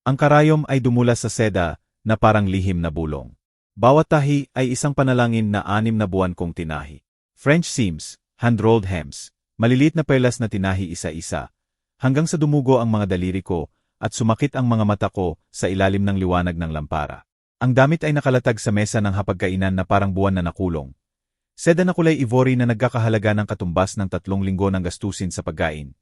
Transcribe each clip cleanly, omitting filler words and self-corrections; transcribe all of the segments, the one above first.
Ang karayom ay dumulas sa seda na parang lihim na bulong. Bawat tahi ay isang panalangin na 6 na buwan kong tinahi. French seams, hand-rolled hems, maliliit na perlas na tinahi isa-isa, hanggang sa dumugo ang mga daliri ko at sumakit ang mga mata ko sa ilalim ng liwanag ng lampara. Ang damit ay nakalatag sa mesa ng hapagkainan na parang buwan na nakulong. Seda na kulay ivory na nagkakahalaga ng katumbas ng 3 linggo ng gastusin sa pagkain.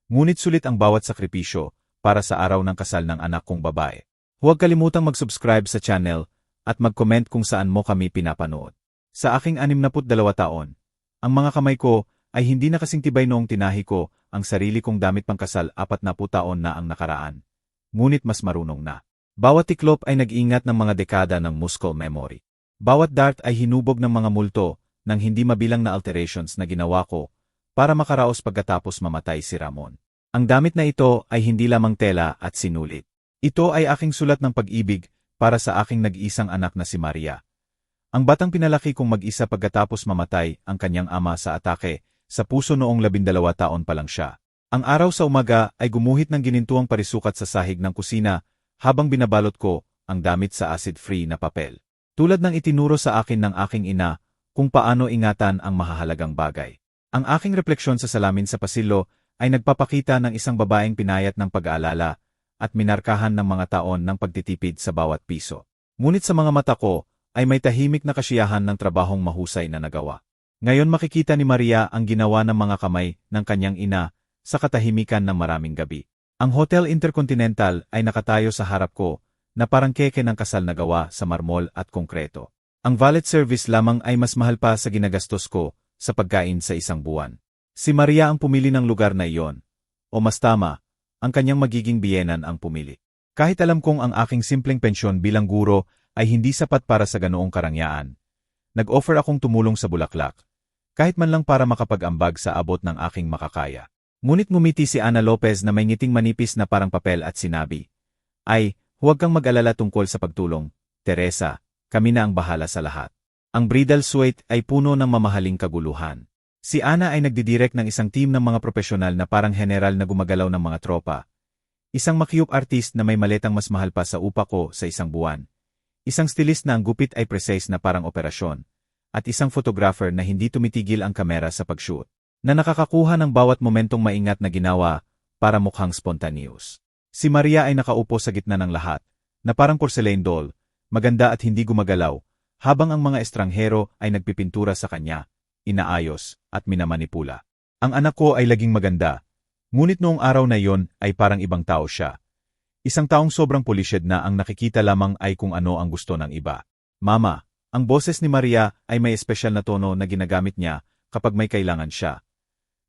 Ngunit sulit ang bawat sakripisyo para sa araw ng kasal ng anak kong babae. Huwag kalimutang mag-subscribe sa channel at mag-comment kung saan mo kami pinapanood. Sa aking 62 taon, ang mga kamay ko ay hindi na kasing tibay noong tinahi ko ang sarili kong damit pangkasal 40 taon na ang nakaraan. Ngunit mas marunong na. Bawat tiklop ay nag-iingat ng mga dekada ng muscle memory. Bawat dart ay hinubog ng mga multo ng hindi mabilang na alterations na ginawa ko para makaraos pagkatapos mamatay si Ramon. Ang damit na ito ay hindi lamang tela at sinulit. Ito ay aking sulat ng pag-ibig para sa aking nag-iisang anak na si Maria. Ang batang pinalaki kong mag-isa pagkatapos mamatay ang kanyang ama sa atake sa puso noong 12 taon pa lang siya. Ang araw sa umaga ay gumuhit ng ginintuang parisukat sa sahig ng kusina habang binabalot ko ang damit sa acid-free na papel. Tulad ng itinuro sa akin ng aking ina kung paano ingatan ang mahahalagang bagay. Ang aking refleksyon sa salamin sa pasilyo ay nagpapakita ng isang babaeng pinayat ng pag-aalala at minarkahan ng mga taon ng pagtitipid sa bawat piso. Ngunit sa mga mata ko ay may tahimik na kasiyahan ng trabahong mahusay na nagawa. Ngayon makikita ni Maria ang ginawa ng mga kamay ng kanyang ina sa katahimikan ng maraming gabi. Ang Hotel Intercontinental ay nakatayo sa harap ko na parang keke ng kasal na gawa sa marmol at konkreto. Ang valet service lamang ay mas mahal pa sa ginagastos ko sa pagkain sa isang buwan. Si Maria ang pumili ng lugar na iyon. O mas tama, ang kanyang magiging biyenan ang pumili. Kahit alam kong ang aking simpleng pensyon bilang guro ay hindi sapat para sa ganoong karangyaan, nag-offer akong tumulong sa bulaklak, kahit man lang para makapag-ambag sa abot ng aking makakaya. Ngunit ngumiti si Ana Lopez na may ngiting manipis na parang papel at sinabi, "Ay, huwag kang mag-alala tungkol sa pagtulong, Teresa. Kami na ang bahala sa lahat." Ang bridal suite ay puno ng mamahaling kaguluhan. Si Ana ay nagdidirect ng isang team ng mga profesional na parang general na gumagalaw ng mga tropa. Isang makyup artist na may maletang mas mahal pa sa upa ko sa isang buwan. Isang stylist na ang gupit ay precise na parang operasyon. At isang photographer na hindi tumitigil ang kamera sa pag-shoot, na nakakakuha ng bawat momentong maingat na ginawa para mukhang spontaneous. Si Maria ay nakaupo sa gitna ng lahat, na parang porcelain doll, maganda at hindi gumagalaw, habang ang mga estranghero ay nagpipintura sa kanya, inaayos, at minamanipula. Ang anak ko ay laging maganda, ngunit noong araw na iyon ay parang ibang tao siya. Isang taong sobrang polished na ang nakikita lamang ay kung ano ang gusto ng iba. Mama, ang boses ni Maria ay may espesyal na tono na ginagamit niya kapag may kailangan siya.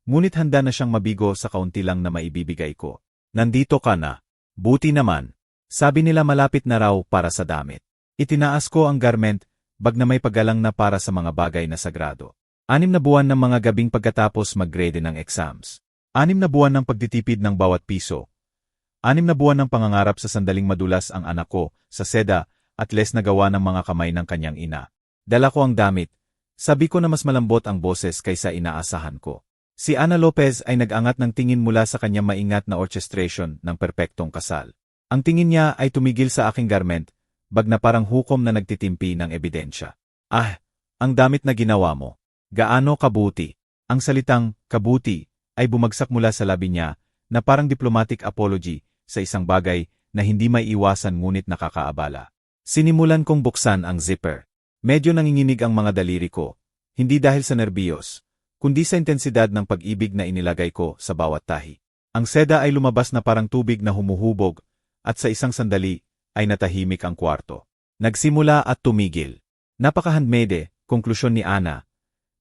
Ngunit handa na siyang mabigo sa kaunti lang na maibibigay ko. Nandito ka na. Buti naman. Sabi nila malapit na raw para sa damit. Itinaas ko ang garment, bag na may paggalang na para sa mga bagay na sagrado. 6 na buwan ng mga gabing pagkatapos mag-grade ng exams. 6 na buwan ng pagtitipid ng bawat piso. 6 na buwan ng pangangarap sa sandaling madulas ang anak ko, sa seda, at les na gawa ng mga kamay ng kanyang ina. Dala ko ang damit. Sabi ko na mas malambot ang boses kaysa inaasahan ko. Si Ana Lopez ay nag-angat ng tingin mula sa kanyang maingat na orchestration ng perpektong kasal. Ang tingin niya ay tumigil sa aking garment, bag na parang hukom na nagtitimpi ng ebidensya. Ah, ang damit na ginawa mo. Gaano kabuti. Ang salitang kabuti ay bumagsak mula sa labi niya na parang diplomatic apology sa isang bagay na hindi may iwasan ngunit nakakaabala. Sinimulan kong buksan ang zipper. Medyo nanginginig ang mga daliri ko, hindi dahil sa nerbiyos, kundi sa intensidad ng pag-ibig na inilagay ko sa bawat tahi. Ang seda ay lumabas na parang tubig na humuhubog, at sa isang sandali ay natahimik ang kwarto. Nagsimula at tumigil. Napaka-handmade, konklusyon ni Ana,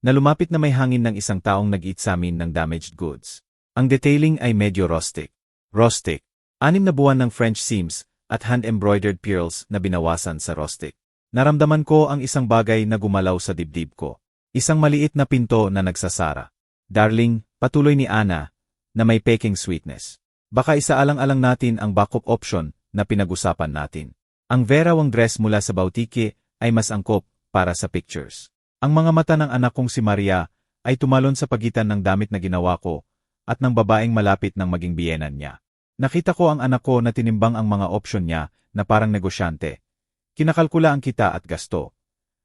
na lumapit na may hangin ng isang taong nag-examine ng damaged goods. Ang detailing ay medyo rustic. Rustic. 6 na buwan ng French seams at hand-embroidered pearls na binawasan sa rustic. Naramdaman ko ang isang bagay na gumalaw sa dibdib ko. Isang maliit na pinto na nagsasara. Darling, patuloy ni Ana, na may peking sweetness. Baka isaalang-alang natin ang backup option na pinag-usapan natin. Ang verawang dress mula sa boutique ay mas angkop para sa pictures. Ang mga mata ng anak kong si Maria ay tumalon sa pagitan ng damit na ginawa ko at ng babaeng malapit ng maging biyenan niya. Nakita ko ang anak ko na tinimbang ang mga opsyon niya na parang negosyante. Kinakalkula ang kita at gasto.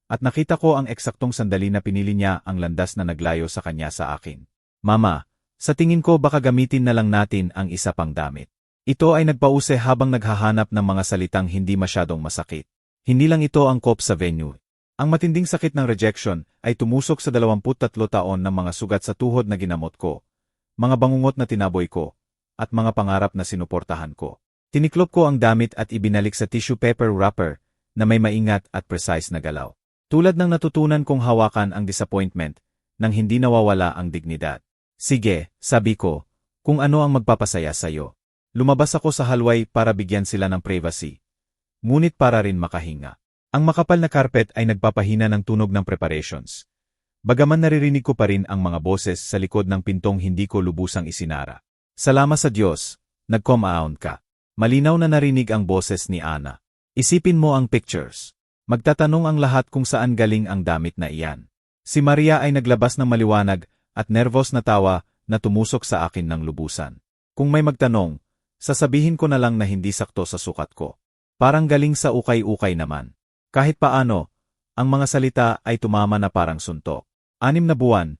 At nakita ko ang eksaktong sandali na pinili niya ang landas na naglayo sa kanya sa akin. Mama, sa tingin ko baka gamitin na lang natin ang isa pang damit. Ito ay nagpause habang naghahanap ng mga salitang hindi masyadong masakit. Hindi lang ito ang cop sa venue. Ang matinding sakit ng rejection ay tumusok sa 23 taon ng mga sugat sa tuhod na ginamot ko, mga bangungot na tinaboy ko, at mga pangarap na sinuportahan ko. Tiniklop ko ang damit at ibinalik sa tissue paper wrapper na may maingat at precise na galaw. Tulad ng natutunan kong hawakan ang disappointment nang hindi nawawala ang dignidad. Sige, sabi ko, kung ano ang magpapasaya sa'yo. Lumabas ako sa hallway para bigyan sila ng privacy. Ngunit para rin makahinga. Ang makapal na carpet ay nagpapahina ng tunog ng preparations. Bagaman naririnig ko pa rin ang mga boses sa likod ng pintong hindi ko lubusang isinara. Salamat sa Diyos, nag-come-around ka. Malinaw na narinig ang boses ni Ana. Isipin mo ang pictures. Magtatanong ang lahat kung saan galing ang damit na iyan. Si Maria ay naglabas ng maliwanag at nervous na tawa na tumusok sa akin ng lubusan. Kung may magtanong, sasabihin ko na lang na hindi sakto sa sukat ko. Parang galing sa ukay-ukay naman. Kahit paano, ang mga salita ay tumama na parang suntok. 6 na buwan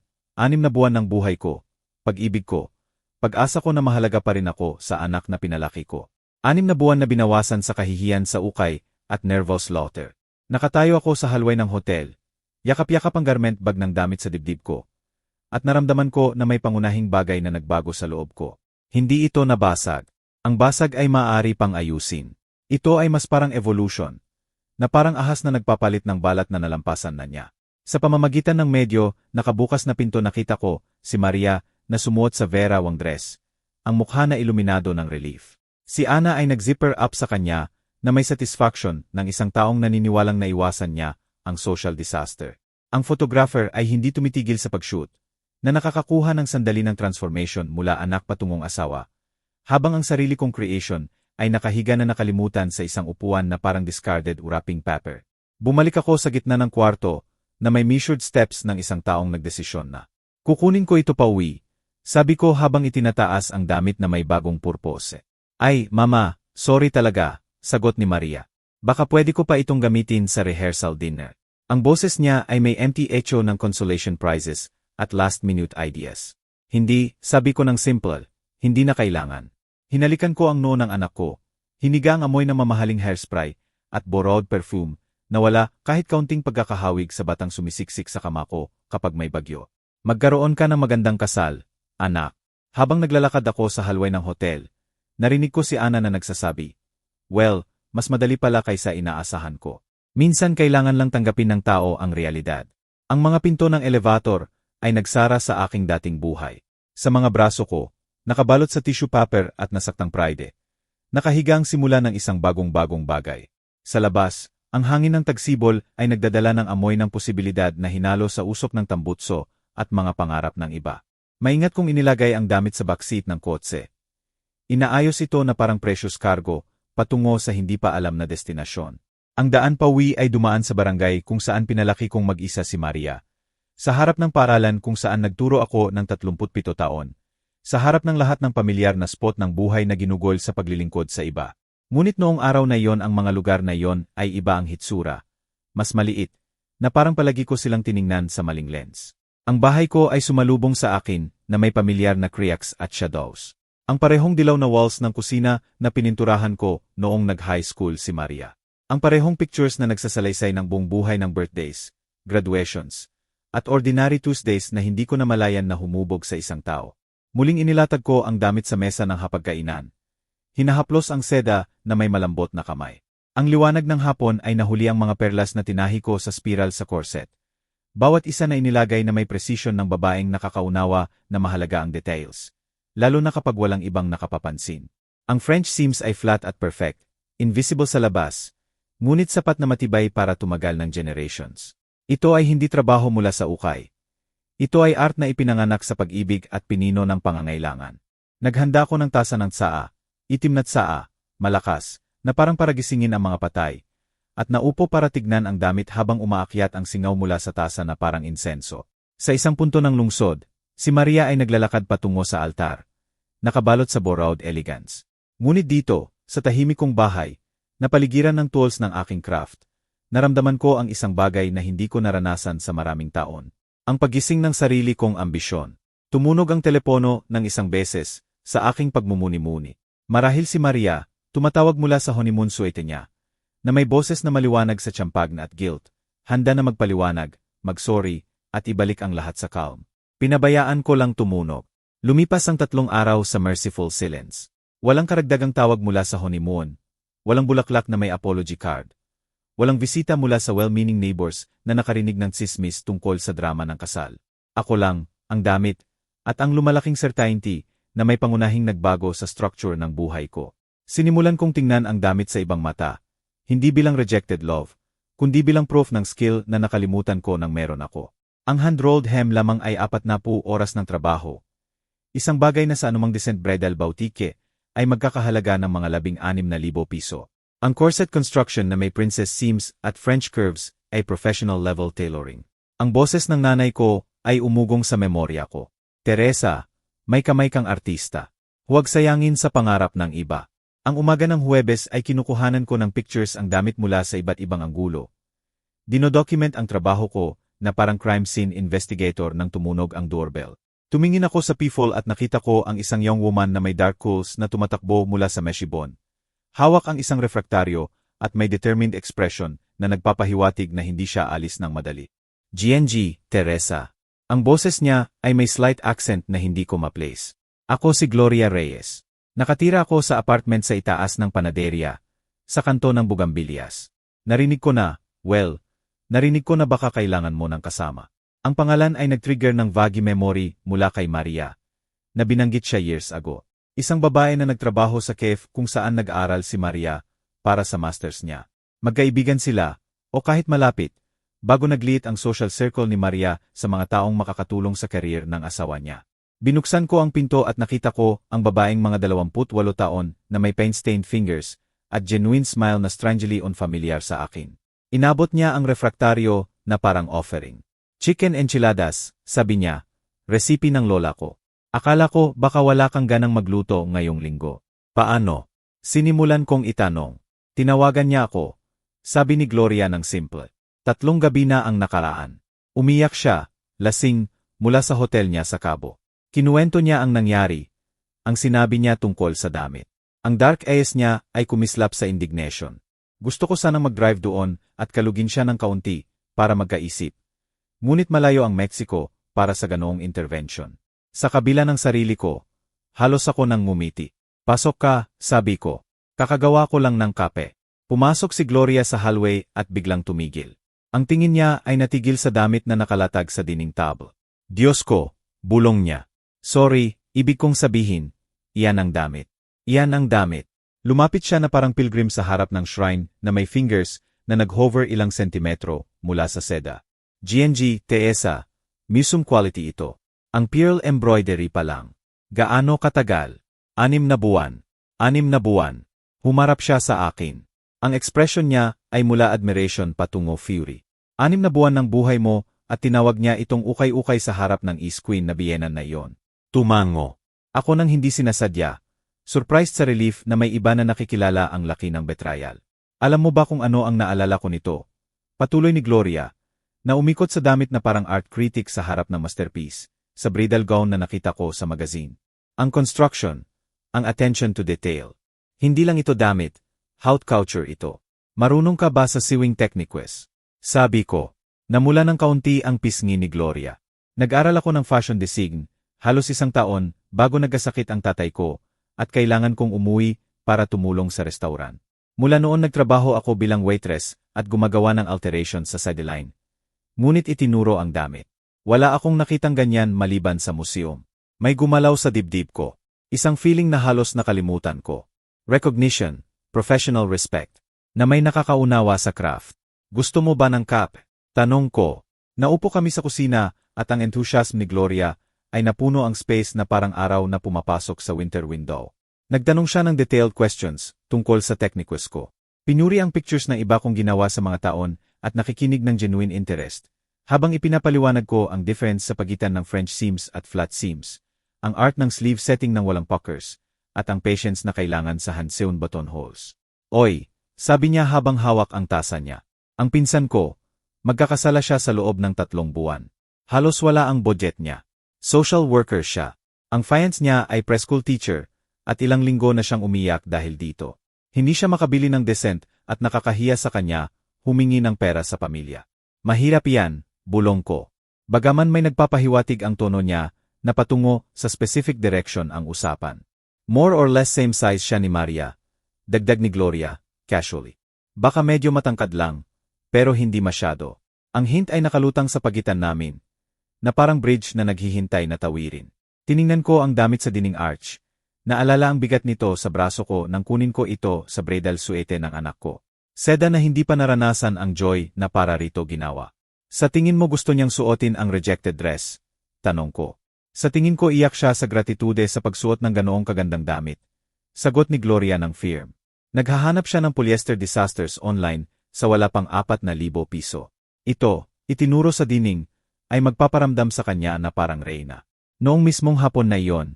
ng buhay ko, pag-ibig ko, pag-asa ko na mahalaga pa rin ako sa anak na pinalaki ko. 6 na buwan na binawasan sa kahihiyan sa ukay at nervous slaughter. Nakatayo ako sa hallway ng hotel, yakap-yakap ang garment bag ng damit sa dibdib ko, at naramdaman ko na may pangunahing bagay na nagbago sa loob ko. Hindi ito nabasag. Ang basag ay maaari pang ayusin. Ito ay mas parang evolution, na parang ahas na nagpapalit ng balat na nalampasan na niya. Sa pamamagitan ng medyo, nakabukas na pinto nakita ko, si Maria, na sumuot sa Vera Wang dress, ang mukha na iluminado ng relief. Si Ana ay nag-zipper up sa kanya, na may satisfaction ng isang taong naniniwalang naiwasan niya ang social disaster. Ang photographer ay hindi tumitigil sa pag-shoot, na nakakakuha ng sandali ng transformation mula anak patungong asawa, habang ang sarili kong creation ay nakahiga na nakalimutan sa isang upuan na parang discarded wrapping paper. Bumalik ako sa gitna ng kwarto na may measured steps ng isang taong nagdesisyon na kukunin ko ito pauwi, sabi ko habang itinataas ang damit na may bagong purpose. Ay, mama, sorry talaga, sagot ni Maria. Baka pwede ko pa itong gamitin sa rehearsal dinner. Ang boses niya ay may empty echo ng consolation prizes at last-minute ideas. Hindi, sabi ko ng simple, hindi na kailangan. Hinalikan ko ang noo ng anak ko, hiniga ang amoy ng mamahaling hairspray at borrowed perfume na wala kahit kaunting pagkakahawig sa batang sumisiksik sa kama ko kapag may bagyo. Magkaroon ka ng magandang kasal, anak. Habang naglalakad ako sa hallway ng hotel, narinig ko si Ana na nagsasabi, well, mas madali pala kaysa inaasahan ko. Minsan kailangan lang tanggapin ng tao ang realidad. Ang mga pinto ng elevator ay nagsara sa aking dating buhay. Sa mga braso ko, nakabalot sa tissue paper at nasaktang pride. Nakahiga ang simula ng isang bagong-bagong bagay. Sa labas, ang hangin ng tagsibol ay nagdadala ng amoy ng posibilidad na hinalo sa usok ng tambutso at mga pangarap ng iba. Maingat kong inilagay ang damit sa backseat ng kotse. Inaayos ito na parang precious cargo, patungo sa hindi pa alam na destinasyon. Ang daan pauwi ay dumaan sa barangay kung saan pinalaki kong mag-isa si Maria. Sa harap ng paralan kung saan nagturo ako ng 37 taon. Sa harap ng lahat ng pamilyar na spot ng buhay na ginugol sa paglilingkod sa iba. Ngunit noong araw na iyon ang mga lugar na iyon ay iba ang hitsura. Mas maliit, na parang palagi ko silang tiningnan sa maling lens. Ang bahay ko ay sumalubong sa akin na may pamilyar na cracks at shadows. Ang parehong dilaw na walls ng kusina na pininturahan ko noong nag-high school si Maria. Ang parehong pictures na nagsasalaysay ng buong buhay ng birthdays, graduations, at ordinary Tuesdays na hindi ko namalayan na humubog sa isang tao. Muling inilatag ko ang damit sa mesa ng hapagkainan. Hinahaplos ang seda na may malambot na kamay. Ang liwanag ng hapon ay nahuli ang mga perlas na tinahi ko sa spiral sa corset. Bawat isa na inilagay na may precision ng babaeng nakakaunawa na mahalaga ang details. Lalo na kapag walang ibang nakapapansin. Ang French seams ay flat at perfect, invisible sa labas, ngunit sapat na matibay para tumagal ng generations. Ito ay hindi trabaho mula sa ukay. Ito ay art na ipinanganak sa pag-ibig at pinino ng pangangailangan. Naghanda ko ng tasa ng tsaa, itim na tsaa, malakas, na parang para gisingin ang mga patay, at naupo para tignan ang damit habang umaakyat ang singaw mula sa tasa na parang insenso. Sa isang punto ng lungsod, si Maria ay naglalakad patungo sa altar, nakabalot sa borrowed elegance. Ngunit dito, sa tahimik kong bahay, napaligiran ng tools ng aking craft, naramdaman ko ang isang bagay na hindi ko naranasan sa maraming taon. Ang paggising ng sarili kong ambisyon. Tumunog ang telepono ng isang beses sa aking pagmumuni-muni. Marahil si Maria, tumatawag mula sa honeymoon suite niya, na may boses na maliwanag sa tiyampag at guilt, handa na magpaliwanag, mag-sorry, at ibalik ang lahat sa calm. Pinabayaan ko lang tumunog. Lumipas ang 3 araw sa merciful silence. Walang karagdagang tawag mula sa honeymoon, walang bulaklak na may apology card, walang bisita mula sa well-meaning neighbors na nakarinig ng tsismis tungkol sa drama ng kasal. Ako lang, ang damit, at ang lumalaking certainty na may pangunahing nagbago sa structure ng buhay ko. Sinimulan kong tingnan ang damit sa ibang mata, hindi bilang rejected love, kundi bilang proof ng skill na nakalimutan ko nang meron ako. Ang hand-rolled hem lamang ay 40 oras ng trabaho. Isang bagay na sa anumang decent bridal boutique ay magkakahalaga ng mga 16,000 piso. Ang corset construction na may princess seams at French curves ay professional level tailoring. Ang boses ng nanay ko ay umugong sa memorya ko. Teresa, may kamay kang artista. Huwag sayangin sa pangarap ng iba. Ang umaga ng Huwebes ay kinukuhanan ko ng pictures ang damit mula sa iba't ibang anggulo. Dinodocument ang trabaho ko na parang crime scene investigator nang tumunog ang doorbell. Tumingin ako sa peephole at nakita ko ang isang young woman na may dark curls na tumatakbo mula sa meshibon. Hawak ang isang refraktaryo at may determined expression na nagpapahiwatig na hindi siya alis ng madali. GNG, Teresa. Ang boses niya ay may slight accent na hindi ko ma-place. Ako si Gloria Reyes. Nakatira ako sa apartment sa itaas ng panaderya, sa kanto ng Bugambilias. Narinig ko na baka kailangan mo ng kasama. Ang pangalan ay nag-trigger ng vague memory mula kay Maria, na binanggit siya years ago. Isang babae na nagtrabaho sa cafe kung saan nag-aaral si Maria para sa masters niya. Magkaibigan sila, o kahit malapit, bago nagliit ang social circle ni Maria sa mga taong makakatulong sa career ng asawa niya. Binuksan ko ang pinto at nakita ko ang babaeng mga 28 taon na may paint-stained fingers at genuine smile na strangely unfamiliar sa akin. Inabot niya ang refraktaryo na parang offering. Chicken enchiladas, sabi niya, recipe ng lola ko. Akala ko baka wala kang ganang magluto ngayong linggo. Paano? Sinimulan kong itanong. Tinawagan niya ako. Sabi ni Gloria ng simple. 3 gabi na ang nakaraan. Umiyak siya, lasing, mula sa hotel niya sa Cabo. Kinuwento niya ang nangyari. Ang sinabi niya tungkol sa damit. Ang dark eyes niya ay kumislap sa indignation. Gusto ko sanang mag-drive doon at kalugin siya ng kaunti para magkaisip. Ngunit malayo ang Mexico para sa ganoong intervention. Sa kabila ng sarili ko, halos ako nang ngumiti. Pasok ka, sabi ko. Kakagawa ko lang ng kape. Pumasok si Gloria sa hallway at biglang tumigil. Ang tingin niya ay natigil sa damit na nakalatag sa dining table. Diyos ko, bulong niya. Sorry, ibig kong sabihin, iyan ang damit. Iyan ang damit. Lumapit siya na parang pilgrim sa harap ng shrine na may fingers na nag-hover ilang sentimetro mula sa seda. GNG, Teresa, museum quality ito. Ang pearl embroidery pa lang. Gaano katagal? 6 na buwan. 6 na buwan. Humarap siya sa akin. Ang ekspresyon niya ay mula admiration patungo fury. 6 na buwan ng buhay mo at tinawag niya itong ukay-ukay sa harap ng East Queen na biyenan na iyon. Tumango. Ako nang hindi sinasadya. Surprised sa relief na may iba na nakikilala ang laki ng betrayal. Alam mo ba kung ano ang naalala ko nito? Patuloy ni Gloria, na umikot sa damit na parang art critic sa harap ng masterpiece, sa bridal gown na nakita ko sa magazine. Ang construction, ang attention to detail. Hindi lang ito damit, haute couture ito. Marunong ka ba sa sewing techniques? Sabi ko. Namula ng kaunti ang pisngi ni Gloria. Nag-aral ako ng fashion design, halos 1 taon, bago nagkasakit ang tatay ko, at kailangan kong umuwi para tumulong sa restaurant. Mula noon nagtrabaho ako bilang waitress at gumagawa ng alterations sa sideline. Ngunit itinuro ang damit. Wala akong nakitang ganyan maliban sa museum. May gumalaw sa dibdib ko. Isang feeling na halos nakalimutan ko. Recognition, professional respect, na may nakakaunawa sa craft. Gusto mo ba ng kape? Tanong ko. Naupo kami sa kusina at ang enthusiasm ni Gloria ay napuno ang space na parang araw na pumapasok sa winter window. Nagtanong siya ng detailed questions tungkol sa techniques ko. Pinuri ang pictures ng iba kong ginawa sa mga taon at nakikinig ng genuine interest. Habang ipinapaliwanag ko ang difference sa pagitan ng French seams at flat seams, ang art ng sleeve setting ng walang puckers, at ang patience na kailangan sa Hanseon buttonholes. Oy, sabi niya habang hawak ang tasa niya. Ang pinsan ko, magkakasala siya sa loob ng 3 buwan. Halos wala ang budget niya. Social worker siya. Ang fiance niya ay preschool teacher, at ilang linggo na siyang umiyak dahil dito. Hindi siya makabili ng decent at nakakahiya sa kanya, humingi ng pera sa pamilya. Mahirap yan, bulong ko. Bagaman may nagpapahiwatig ang tono niya, na patungo sa specific direction ang usapan. More or less same size siya ni Maria. Dagdag ni Gloria, casually. Baka medyo matangkad lang, pero hindi masyado. Ang hint ay nakalutang sa pagitan namin, na parang bridge na naghihintay na tawirin. Tiningnan ko ang damit sa dinding arch. Naalala ang bigat nito sa braso ko nang kunin ko ito sa bridal suete ng anak ko. Seda na hindi pa naranasan ang joy na para rito ginawa. Sa tingin mo gusto niyang suotin ang rejected dress? Tanong ko. Sa tingin ko iyak siya sa gratitude sa pagsuot ng ganoong kagandang damit. Sagot ni Gloria ng firm. Naghahanap siya ng polyester disasters online sa wala pang 4,000 piso. Ito, itinuro sa dinding, ay magpaparamdam sa kanya na parang reyna. Noong mismong hapon na iyon,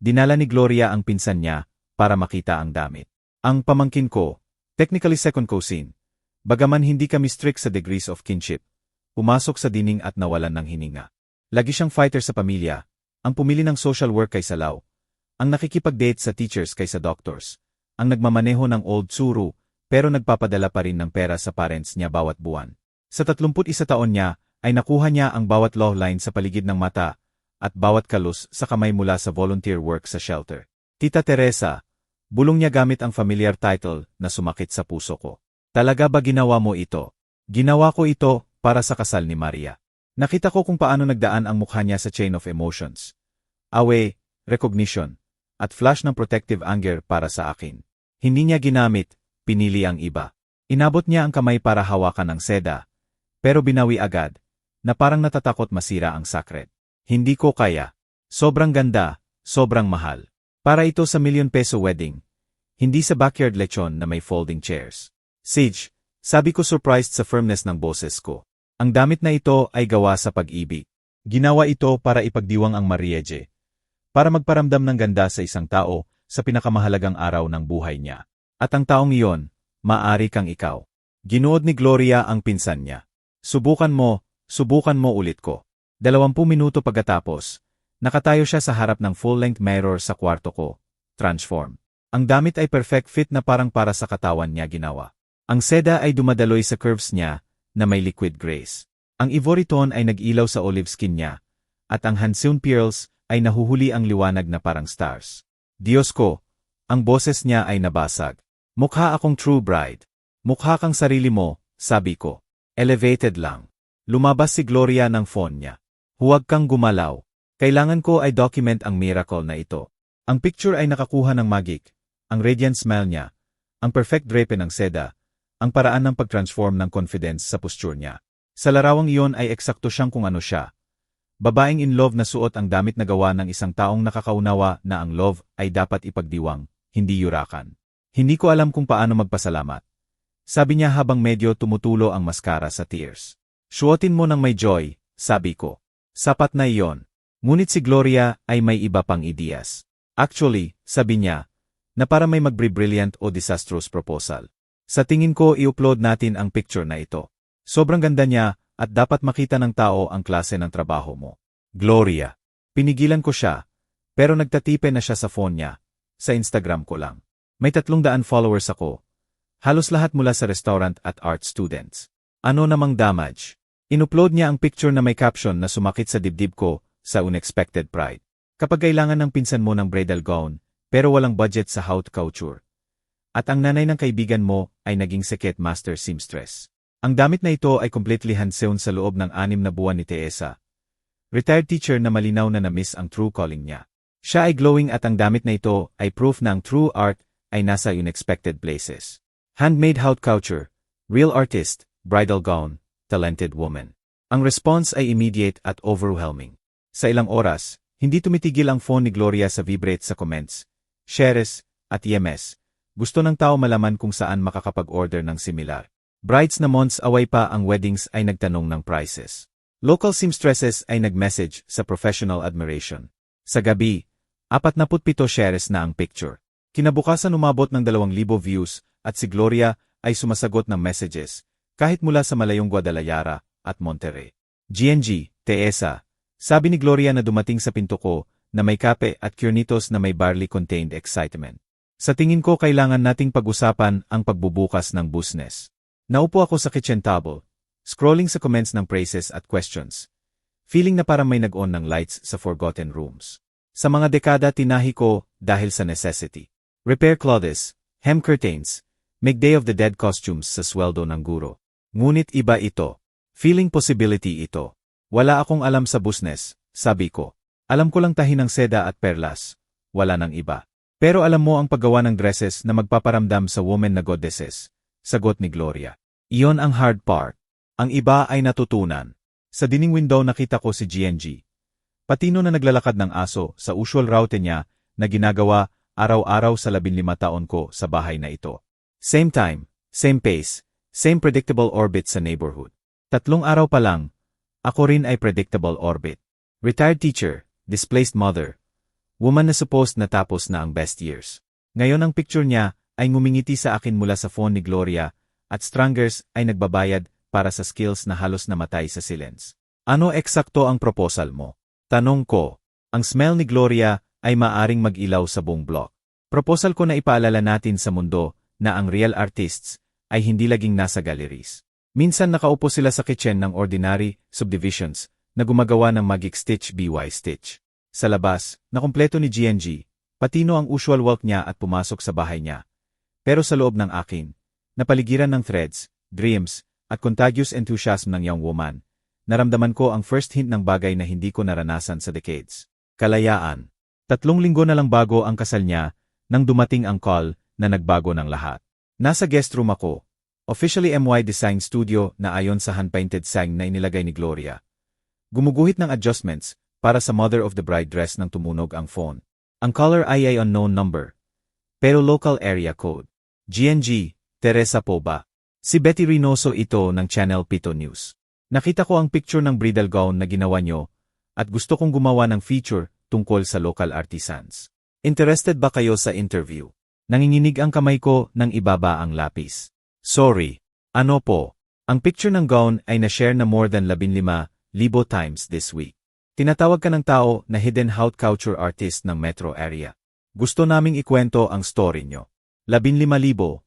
dinala ni Gloria ang pinsan niya para makita ang damit. Ang pamangkin ko, technically second cousin, bagaman hindi kami strict sa degrees of kinship, pumasok sa dinding at nawalan ng hininga. Lagi siyang fighter sa pamilya, ang pumili ng social work kaysa law, ang nakikipag-date sa teachers kaysa doctors, ang nagmamaneho ng old tsuru pero nagpapadala pa rin ng pera sa parents niya bawat buwan. Sa 31 taon niya, ay nakuha niya ang bawat law line sa paligid ng mata at bawat kalus sa kamay mula sa volunteer work sa shelter. Tita Teresa, bulong niya gamit ang familiar title na sumakit sa puso ko. Talaga ba ginawa mo ito? Ginawa ko ito para sa kasal ni Maria. Nakita ko kung paano nagdaan ang mukha niya sa chain of emotions. Awe, recognition, at flash ng protective anger para sa akin. Hindi niya ginamit, pinili ang iba. Inabot niya ang kamay para hawakan ang seda, pero binawi agad, na parang natatakot masira ang sakret. Hindi ko kaya. Sobrang ganda, sobrang mahal. Para ito sa ₱1,000,000 wedding. Hindi sa backyard lechon na may folding chairs. Sage, sabi ko surprised sa firmness ng boses ko. Ang damit na ito ay gawa sa pag-ibig. Ginawa ito para ipagdiwang ang marriage. Para magparamdam ng ganda sa isang tao sa pinakamahalagang araw ng buhay niya. At ang taong iyon, maaari kang ikaw. Ginuod ni Gloria ang pinsan niya. Subukan mo ulit ko. 20 minuto pagkatapos, nakatayo siya sa harap ng full-length mirror sa kwarto ko. Transform. Ang damit ay perfect fit na parang para sa katawan niya ginawa. Ang seda ay dumadaloy sa curves niya, na may liquid grace. Ang ivory tone ay nag-ilaw sa olive skin niya, at ang Hanseon pearls ay nahuhuli ang liwanag na parang stars. Diyos ko, ang boses niya ay nabasag. Mukha akong true bride. Mukha kang sarili mo, sabi ko. Elevated lang. Lumabas si Gloria ng phone niya. Huwag kang gumalaw. Kailangan ko ay document ang miracle na ito. Ang picture ay nakakuha ng magic, ang radiant smile niya, ang perfect drape ng seda, ang paraan ng pag-transform ng confidence sa posture niya. Sa larawang iyon ay eksakto siyang kung ano siya. Babaeng in love na suot ang damit na gawa ng isang taong nakakaunawa na ang love ay dapat ipagdiwang, hindi yurakan. Hindi ko alam kung paano magpasalamat. Sabi niya habang medyo tumutulo ang mascara sa tears. Suotin mo ng may joy, sabi ko. Sapat na iyon. Ngunit si Gloria ay may iba pang ideas. Actually, sabi niya, na para may magbre-brilliant o disastrous proposal. Sa tingin ko i-upload natin ang picture na ito. Sobrang ganda niya at dapat makita ng tao ang klase ng trabaho mo. Gloria. Pinigilan ko siya, pero nagtatipe na siya sa phone niya. Sa Instagram ko lang. May 300 followers ako. Halos lahat mula sa restaurant at art students. Ano namang damage? Inupload niya ang picture na may caption na sumakit sa dibdib ko sa unexpected pride. Kapag kailangan ng pinsan mo ng bridal gown, pero walang budget sa haute couture. At ang nanay ng kaibigan mo ay naging siket master seamstress. Ang damit na ito ay completely Hanseon sa loob ng 6 na buwan ni Teresa. Retired teacher na malinaw na na-miss ang true calling niya. Siya ay glowing at ang damit na ito ay proof na ang true art ay nasa unexpected places. Handmade haute couture, real artist, bridal gown, talented woman. Ang response ay immediate at overwhelming. Sa ilang oras, hindi tumitigil ang phone ni Gloria sa vibrate sa comments, shares, at EMS. Gusto ng tao malaman kung saan makakapag-order ng similar. Brides na months away pa ang weddings ay nagtanong ng prices. Local seamstresses ay nag-message sa professional admiration. Sa gabi, 47 shares na ang picture. Kinabukasan umabot ng 2,000 views at si Gloria ay sumasagot ng messages kahit mula sa malayong Guadalajara at Monterrey. GNG, Teesa, sabi ni Gloria na dumating sa pinto ko na may kape at curnitos na may barley-contained excitement. Sa tingin ko kailangan nating pag-usapan ang pagbubukas ng business. Naupo ako sa kitchen table, scrolling sa comments ng praises at questions. Feeling na parang may nag-on ng lights sa forgotten rooms. Sa mga dekada tinahi ko dahil sa necessity. Repair clothes, hem curtains, make Day of the Dead costumes sa sweldo ng guro. Ngunit iba ito. Feeling possibility ito. Wala akong alam sa business, sabi ko. Alam ko lang tahi ng seda at perlas. Wala nang iba. Pero alam mo ang paggawa ng dresses na magpaparamdam sa women na goddesses. Sagot ni Gloria. Iyon ang hard part. Ang iba ay natutunan. Sa dining window nakita ko si GNG. Patino na naglalakad ng aso sa usual route niya na ginagawa araw-araw sa 15 taon ko sa bahay na ito. Same time, same pace, same predictable orbit sa neighborhood. 3 araw pa lang, ako rin ay predictable orbit. Retired teacher, displaced mother, woman na supposed na tapos na ang best years. Ngayon ang picture niya ay ngumingiti sa akin mula sa phone ni Gloria at strangers ay nagbabayad para sa skills na halos namatay sa silence. Ano eksakto ang proposal mo? Tanong ko. Ang smell ni Gloria ay maaring mag-ilaw sa buong block. Proposal ko na ipaalala natin sa mundo na ang real artists ay hindi laging nasa galleries. Minsan nakaupo sila sa kitchen ng ordinary subdivisions na gumagawa ng magic stitch by stitch. Sa labas, nakumpleto ni GNG, patino ang usual walk niya at pumasok sa bahay niya. Pero sa loob ng akin, napaligiran ng threads, dreams, at contagious enthusiasm ng young woman, naramdaman ko ang first hint ng bagay na hindi ko naranasan sa decades. Kalayaan. 3 linggo na lang bago ang kasal niya, nang dumating ang call na nagbago ng lahat. Nasa guest room ako, officially MY Design Studio na ayon sa hand-painted sign na inilagay ni Gloria. Gumuguhit ng adjustments, para sa mother of the bride dress nang tumunog ang phone. Ang caller ay unknown number. Pero local area code. GNG, Teresa po ba? Si Betty Reynoso ito ng Channel 7 News. Nakita ko ang picture ng bridal gown na ginawa nyo, at gusto kong gumawa ng feature tungkol sa local artisans. Interested ba kayo sa interview? Nanginginig ang kamay ko nang ibaba ang lapis. Sorry. Ano po? Ang picture ng gown ay na-share na more than 15,000 times this week. Tinatawag ka ng tao na hidden haute couture artist ng metro area. Gusto naming ikwento ang story nyo. 15,000.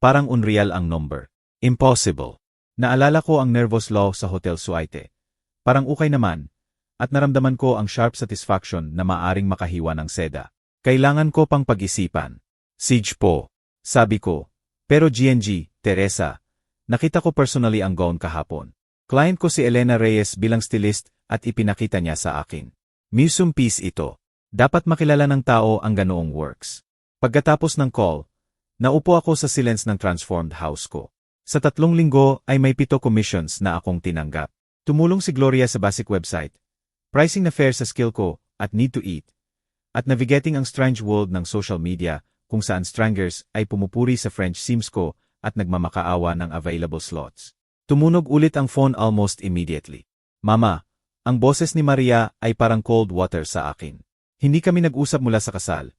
Parang unreal ang number. Impossible. Naalala ko ang nervous law sa Hotel Suaite. Parang ukay naman, at naramdaman ko ang sharp satisfaction na maaring makahiwa ng seda. Kailangan ko pang pag-isipan. Siege po. Sabi ko. Pero GNG, Teresa, nakita ko personally ang gown kahapon. Client ko si Elena Reyes bilang stylist at ipinakita niya sa akin. Museum piece ito. Dapat makilala ng tao ang ganoong works. Pagkatapos ng call, naupo ako sa silence ng transformed house ko. Sa 3 linggo ay may 7 commissions na akong tinanggap. Tumulong si Gloria sa basic website, pricing na fair sa skill ko at need to eat, at navigating ang strange world ng social media kung saan strangers ay pumupuri sa French seams ko at nagmamakaawa ng available slots. Tumunog ulit ang phone almost immediately. Mama, ang boses ni Maria ay parang cold water sa akin. Hindi kami nag-usap mula sa kasal.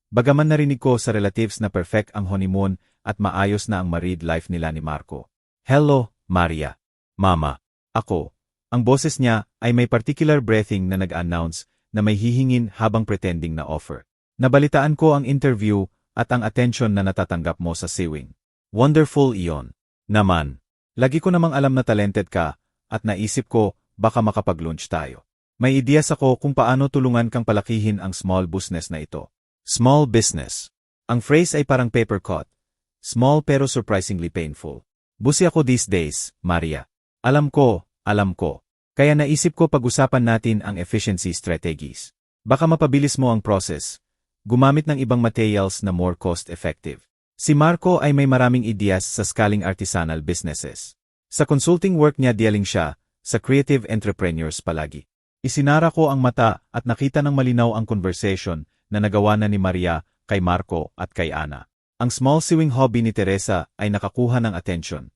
Bagaman narinig ko sa relatives na perfect ang honeymoon at maayos na ang married life nila ni Marco. Hello, Maria. Mama. Ako. Ang boses niya ay may particular breathing na nag-announce na may hihingin habang pretending na offer. Nabalitaan ko ang interview at ang attention na natatanggap mo sa sewing. Wonderful iyon. Naman. Lagi ko namang alam na talented ka at naisip ko baka makapag-lunch tayo. May ideyas ako kung paano tulungan kang palakihin ang small business na ito. Small business. Ang phrase ay parang paper cut. Small pero surprisingly painful. Busy ako these days, Maria. Alam ko. Kaya naisip ko pag-usapan natin ang efficiency strategies. Baka mapabilis mo ang process. Gumamit ng ibang materials na more cost-effective. Si Marco ay may maraming ideyas sa scaling artisanal businesses. Sa consulting work niya dealing siya sa creative entrepreneurs palagi. Isinara ko ang mata at nakita ng malinaw ang conversation na nagawa na ni Maria kay Marco at kay Ana. Ang small sewing hobby ni Teresa ay nakakuha ng attention.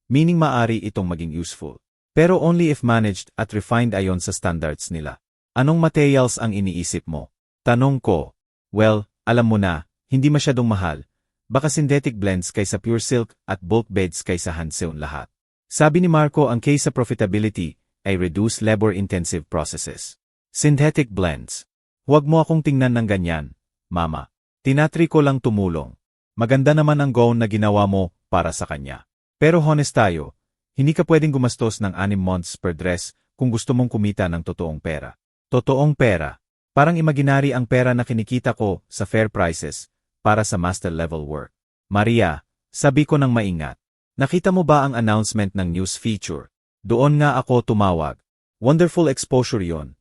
Meaning maari itong maging useful. Pero only if managed at refined ayon sa standards nila. Anong materials ang iniisip mo? Tanong ko. Well, alam mo na, hindi masyadong mahal. Baka synthetic blends kaysa pure silk at bulk beds kaysa hand-sewn lahat. Sabi ni Marco ang key sa profitability ay reduce labor-intensive processes. Synthetic blends. Huwag mo akong tingnan ng ganyan, Mama. Tinatry ko lang tumulong. Maganda naman ang gown na ginawa mo para sa kanya. Pero honest tayo, hindi ka pwedeng gumastos ng 6 months per dress kung gusto mong kumita ng totoong pera. Totoong pera. Parang imaginary ang pera na kinikita ko sa fair prices para sa master level work. Maria, sabi ko ng maingat. Nakita mo ba ang announcement ng news feature? Doon nga ako tumawag. Wonderful exposure yon.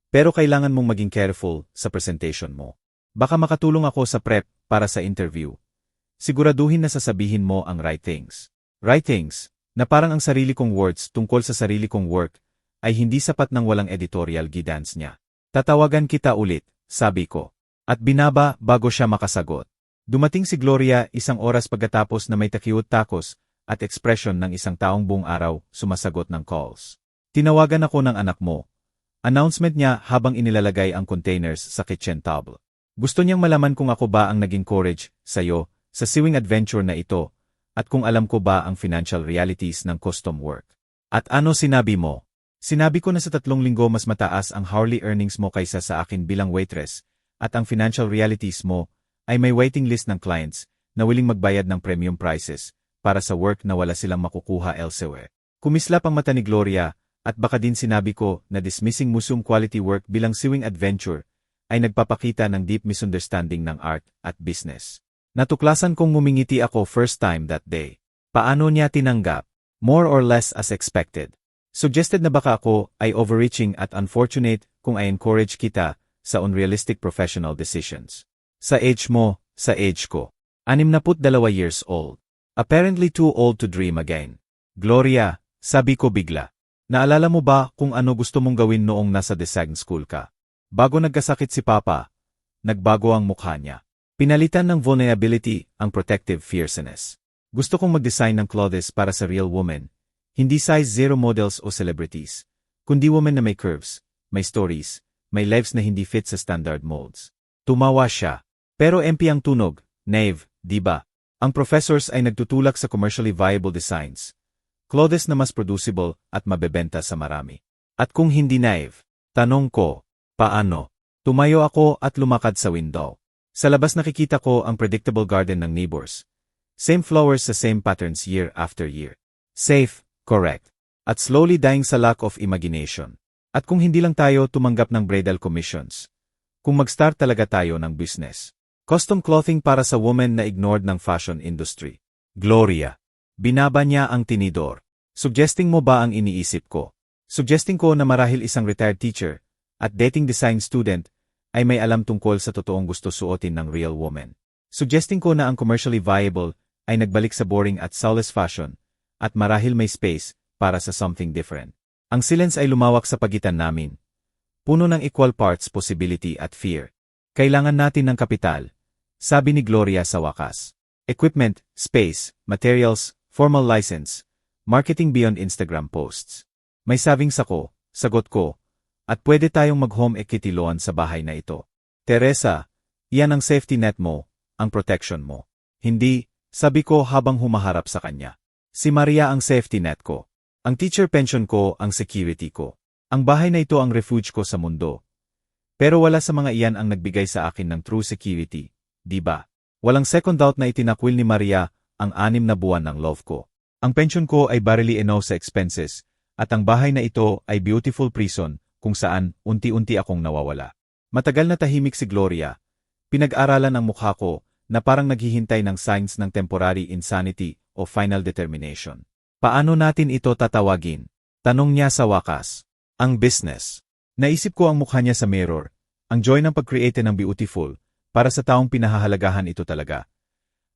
Pero kailangan mong maging careful sa presentation mo. Baka makatulong ako sa prep para sa interview. Siguraduhin na sasabihin mo ang right things. Right things, na parang ang sarili kong words tungkol sa sarili kong work, ay hindi sapat ng walang editorial guidance niya. Tatawagan kita ulit, sabi ko. At binaba bago siya makasagot. Dumating si Gloria 1 oras pagkatapos na may takiwot takos at ekspresyon ng isang taong buong araw sumasagot ng calls. Tinawagan ako ng anak mo. Announcement niya habang inilalagay ang containers sa kitchen table. Gusto niyang malaman kung ako ba ang naging courage sa'yo sa sewing adventure na ito at kung alam ko ba ang financial realities ng custom work. At ano sinabi mo? Sinabi ko na sa 3 linggo mas mataas ang hourly earnings mo kaysa sa akin bilang waitress at ang financial realities mo ay may waiting list ng clients na willing magbayad ng premium prices para sa work na wala silang makukuha elsewhere. Kumislap ang mata ni Gloria at baka din sinabi ko na dismissing museum quality work bilang sewing adventure ay nagpapakita ng deep misunderstanding ng art at business. Natuklasan kong ngumingiti ako first time that day. Paano niya tinanggap? More or less as expected. Suggested na baka ako ay overreaching at unfortunate kung I encourage kita sa unrealistic professional decisions. Sa age mo, sa age ko. 62 years old. Apparently too old to dream again. Gloria, sabi ko bigla. Naalala mo ba kung ano gusto mong gawin noong nasa design school ka? Bago nagkasakit si Papa, nagbago ang mukha niya. Pinalitan ng vulnerability ang protective fierceness. Gusto kong mag-design ng clothes para sa real woman, hindi size 0 models o celebrities, kundi women na may curves, may stories, may lives na hindi fit sa standard molds. Tumawa siya. Pero MP ang tunog, naive, di ba? Ang professors ay nagtutulak sa commercially viable designs, clothes na mas producible at mabebenta sa marami. At kung hindi naive, tanong ko, paano? Tumayo ako at lumakad sa window. Sa labas nakikita ko ang predictable garden ng neighbors. Same flowers sa same patterns year after year. Safe, correct. At slowly dying sa lack of imagination. At kung hindi lang tayo tumanggap ng bridal commissions, kung mag-start talaga tayo ng business. Custom clothing para sa women na ignored ng fashion industry. Gloria. Binaba niya ang tinidor. Suggesting mo ba ang iniisip ko? Suggesting ko na marahil isang retired teacher at dating design student ay may alam tungkol sa totoong gusto suotin ng real woman. Suggesting ko na ang commercially viable ay nagbalik sa boring at soulless fashion at marahil may space para sa something different. Ang silence ay lumawak sa pagitan namin. Puno ng equal parts possibility at fear. Kailangan natin ng kapital, sabi ni Gloria sa wakas. Equipment, space, materials, formal license, marketing beyond Instagram posts. May savings ako, sagot ko. At pwede tayong mag-home equity loan sa bahay na ito. Teresa, yan ang safety net mo, ang protection mo. Hindi, sabi ko habang humaharap sa kanya. Si Maria ang safety net ko. Ang teacher pension ko ang security ko. Ang bahay na ito ang refuge ko sa mundo. Pero wala sa mga iyan ang nagbigay sa akin ng true security, di ba? Walang second doubt na itinakwil ni Maria ang 6 na buwan ng love ko. Ang pension ko ay barely enough sa expenses, at ang bahay na ito ay beautiful prison, kung saan unti-unti akong nawawala. Matagal na tahimik si Gloria. Pinag-aralan ang mukha ko na parang naghihintay ng signs ng temporary insanity o final determination. Paano natin ito tatawagin? Tanong niya sa wakas. Ang business. Naisip ko ang mukha niya sa mirror, ang joy ng pag-create ng beautiful, para sa taong pinahahalagahan ito talaga.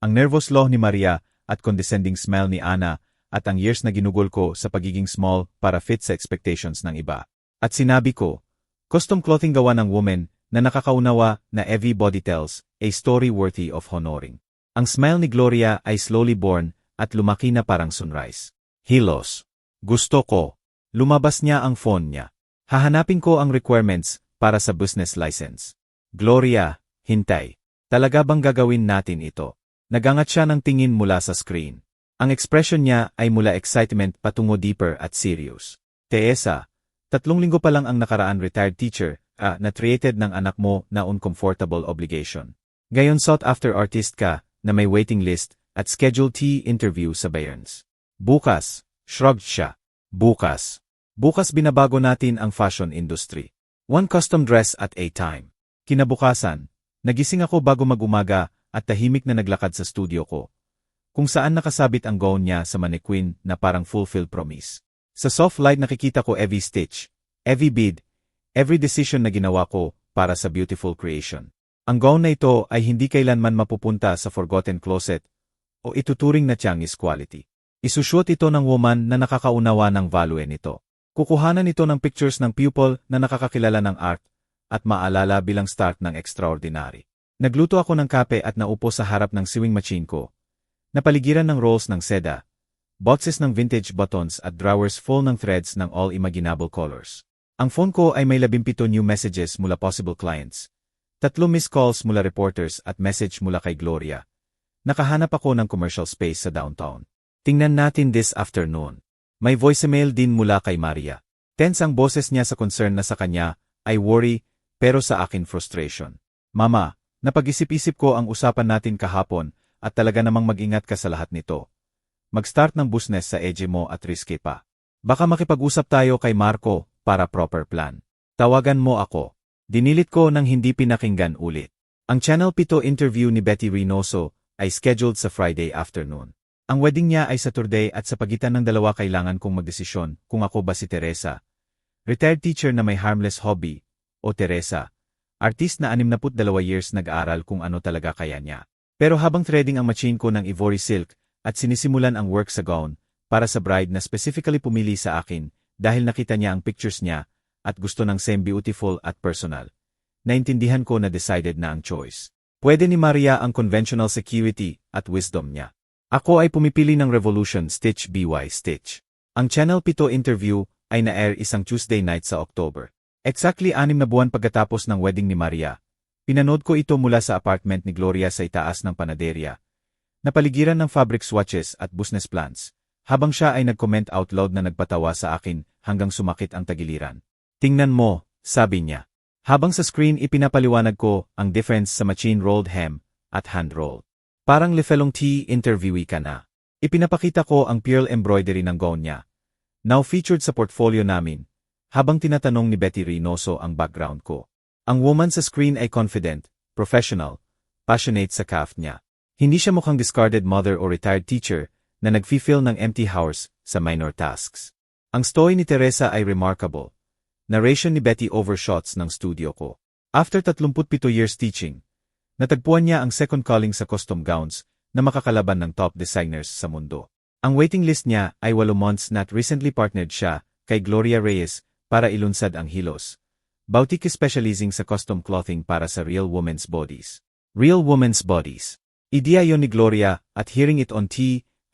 Ang nervous law ni Maria at condescending smile ni Ana at ang years na ginugol ko sa pagiging small para fit sa expectations ng iba. At sinabi ko, custom clothing gawa ng woman na nakakaunawa na everybody tells a story worthy of honoring. Ang smile ni Gloria ay slowly born at lumaki na parang sunrise. Hilos. Gusto ko. Lumabas niya ang phone niya. Hahanapin ko ang requirements para sa business license. Gloria, hintay. Talaga bang gagawin natin ito? Nagangat siya ng tingin mula sa screen. Ang expression niya ay mula excitement patungo deeper at serious. Teresa, 3 linggo pa lang ang nakaraan retired teacher, na-created ng anak mo na uncomfortable obligation. Gayon sought after artist ka, na may waiting list, at scheduled interview sa Bayerns. Bukas, shrugged siya. Bukas. Bukas binabago natin ang fashion industry. One custom dress at a time. Kinabukasan, nagising ako bago mag-umaga at tahimik na naglakad sa studio ko, kung saan nakasabit ang gown niya sa mannequin na parang fulfilled promise. Sa soft light nakikita ko every stitch, every bead, every decision na ginawa ko para sa beautiful creation. Ang gown na ito ay hindi kailanman mapupunta sa forgotten closet o ituturing na Tiangis quality. Isusuot ito ng woman na nakakaunawa ng value nito. Kukuhanan ito ng pictures ng pupil na nakakakilala ng art at maalala bilang start ng extraordinary. Nagluto ako ng kape at naupo sa harap ng sewing machine ko. Napaligiran ng rolls ng seda, boxes ng vintage buttons at drawers full ng threads ng all imaginable colors. Ang phone ko ay may 17 new messages mula possible clients, 3 missed calls mula reporters at message mula kay Gloria. Nakahanap ako ng commercial space sa downtown. Tingnan natin this afternoon. May voicemail din mula kay Maria. Tense ang boses niya sa concern na sa kanya ay worry, pero sa akin frustration. Mama, napag-isip-isip ko ang usapan natin kahapon at talaga namang mag-ingat ka sa lahat nito. Mag-start ng business sa EJ mo at risky pa. Baka makipag-usap tayo kay Marco para proper plan. Tawagan mo ako. Dinilit ko nang hindi pinakinggan ulit. Ang Channel 7 interview ni Betty Reynoso ay scheduled sa Friday afternoon. Ang wedding niya ay Saturday at sa pagitan ng dalawa kailangan kong magdesisyon kung ako ba si Teresa, retired teacher na may harmless hobby, o Teresa, artist na 62 years nag-aaral kung ano talaga kaya niya. Pero habang threading ang machine ko ng ivory silk at sinisimulan ang work sa gown para sa bride na specifically pumili sa akin dahil nakita niya ang pictures niya at gusto ng same beautiful at personal, naintindihan ko na decided na ang choice. Pwede ni Maria ang conventional security at wisdom niya. Ako ay pumipili ng Revolution Stitch by Stitch. Ang Channel 7 interview ay na-air isang Tuesday night sa October. Exactly 6 na buwan pagkatapos ng wedding ni Maria. Pinanood ko ito mula sa apartment ni Gloria sa itaas ng panaderya. Napaligiran ng fabric swatches at business plans, habang siya ay nag-comment out loud na nagpatawa sa akin hanggang sumakit ang tagiliran. Tingnan mo, sabi niya. Habang sa screen ipinapaliwanag ko ang difference sa machine-rolled hem at hand-rolled. Parang lefelong interviewee ka na. Ipinapakita ko ang pearl embroidery ng gown niya. Now featured sa portfolio namin, habang tinatanong ni Betty Reynoso ang background ko. Ang woman sa screen ay confident, professional, passionate sa craft niya. Hindi siya mukhang discarded mother o retired teacher na nag-fill ng empty house sa minor tasks. Ang story ni Teresa ay remarkable. Narration ni Betty overshots ng studio ko. After 37 years teaching, natagpuan niya ang second calling sa custom gowns na makakalaban ng top designers sa mundo. Ang waiting list niya ay 8 months na recently partnered siya kay Gloria Reyes para ilunsad ang hilos. Boutique specializing sa custom clothing para sa real women's bodies. Real women's bodies. Ideya yon ni Gloria at hearing it on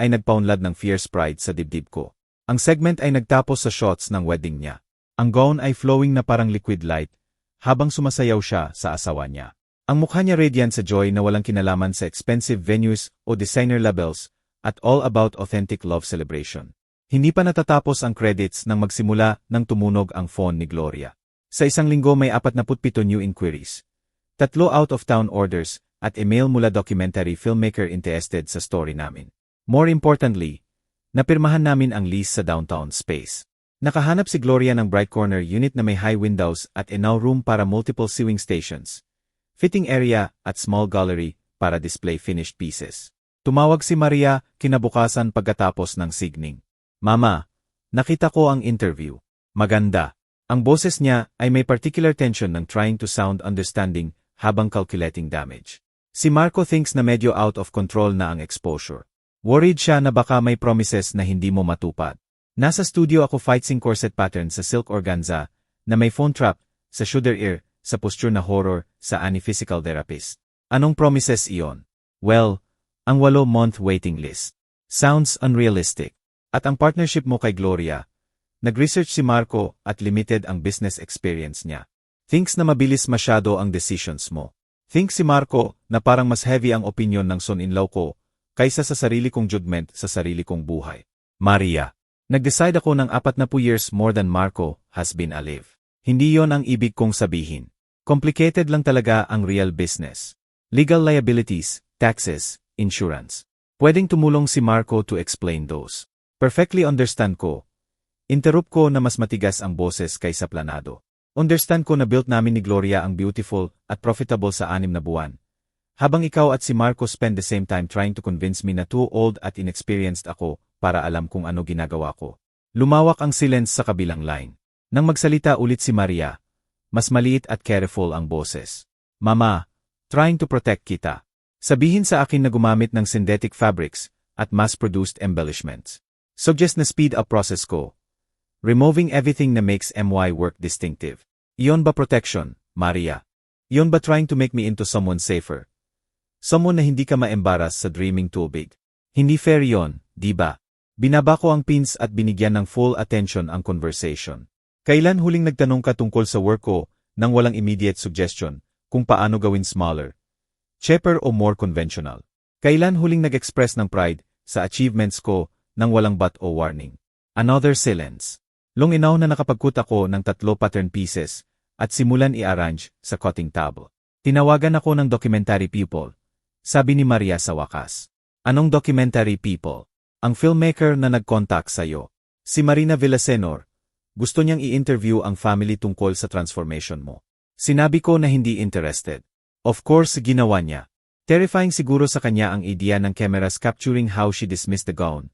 ay nagpaunlad ng fierce pride sa dibdib ko. Ang segment ay nagtapos sa shots ng wedding niya. Ang gown ay flowing na parang liquid light habang sumasayaw siya sa asawa niya. Ang mukha niya radiant sa joy na walang kinalaman sa expensive venues o designer labels at all about authentic love celebration. Hindi pa natatapos ang credits nang magsimula nang tumunog ang phone ni Gloria. Sa isang linggo may 47 new inquiries, 3 out-of-town orders at email mula documentary filmmaker interested sa story namin. More importantly, napirmahan namin ang lease sa downtown space. Nakahanap si Gloria ng bright corner unit na may high windows at enough room para multiple sewing stations, fitting area at small gallery para display finished pieces. Tumawag si Maria kinabukasan pagkatapos ng signing. Mama, nakita ko ang interview. Maganda. Ang boses niya ay may particular tension ng trying to sound understanding habang calculating damage. Si Marco thinks na medyo out of control na ang exposure. Worried siya na baka may promises na hindi mo matupad. Nasa studio ako fighting corset pattern sa silk organza na may phone trap, sa shoulder ear, sa posture na horror, sa ani physical therapist. Anong promises iyon? Well, ang 8-month waiting list. Sounds unrealistic. At ang partnership mo kay Gloria, nag-research si Marco at limited ang business experience niya. Thinks na mabilis masyado ang decisions mo. Think si Marco na parang mas heavy ang opinion ng son-in-law ko kaysa sa sarili kong judgment sa sarili kong buhay. Maria. Nag-decide ako ng 40 years more than Marco has been alive. Hindi yon ang ibig kong sabihin. Complicated lang talaga ang real business. Legal liabilities, taxes, insurance. Pwedeng tumulong si Marco to explain those. Perfectly understand ko. Interrupt ko na mas matigas ang boses kaysa planado. Understand ko na built namin ni Gloria ang beautiful at profitable sa 6 na buwan. Habang ikaw at si Marco spend the same time trying to convince me na too old at inexperienced ako para alam kung ano ginagawa ko. Lumawak ang silence sa kabilang line. Nang magsalita ulit si Maria, mas maliit at careful ang boses. Mama, trying to protect kita. Sabihin sa akin na gumamit ng synthetic fabrics at mass-produced embellishments. Suggest na speed up process ko. Removing everything na makes my work distinctive. Iyon ba protection, Maria? Iyon ba trying to make me into someone safer? Someone na hindi ka ma-embarrass sa dreaming too big. Hindi fair yon, di ba? Binaba ko ang pins at binigyan ng full attention ang conversation. Kailan huling nagtanong ka tungkol sa work ko nang walang immediate suggestion kung paano gawin smaller, cheaper o more conventional? Kailan huling nag-express ng pride sa achievements ko nang walang but o warning? Another silence. Long enough na nakapagkut ako ng 3 pattern pieces at simulan i-arrange sa cutting table. Tinawagan ako ng documentary people. Sabi ni Maria sa wakas. Anong documentary people? Ang filmmaker na nag-contact sa'yo. Si Marina Villasenor. Gusto niyang i-interview ang family tungkol sa transformation mo. Sinabi ko na hindi interested. Of course, ginawa niya. Terrifying siguro sa kanya ang idea ng cameras capturing how she dismissed the gown.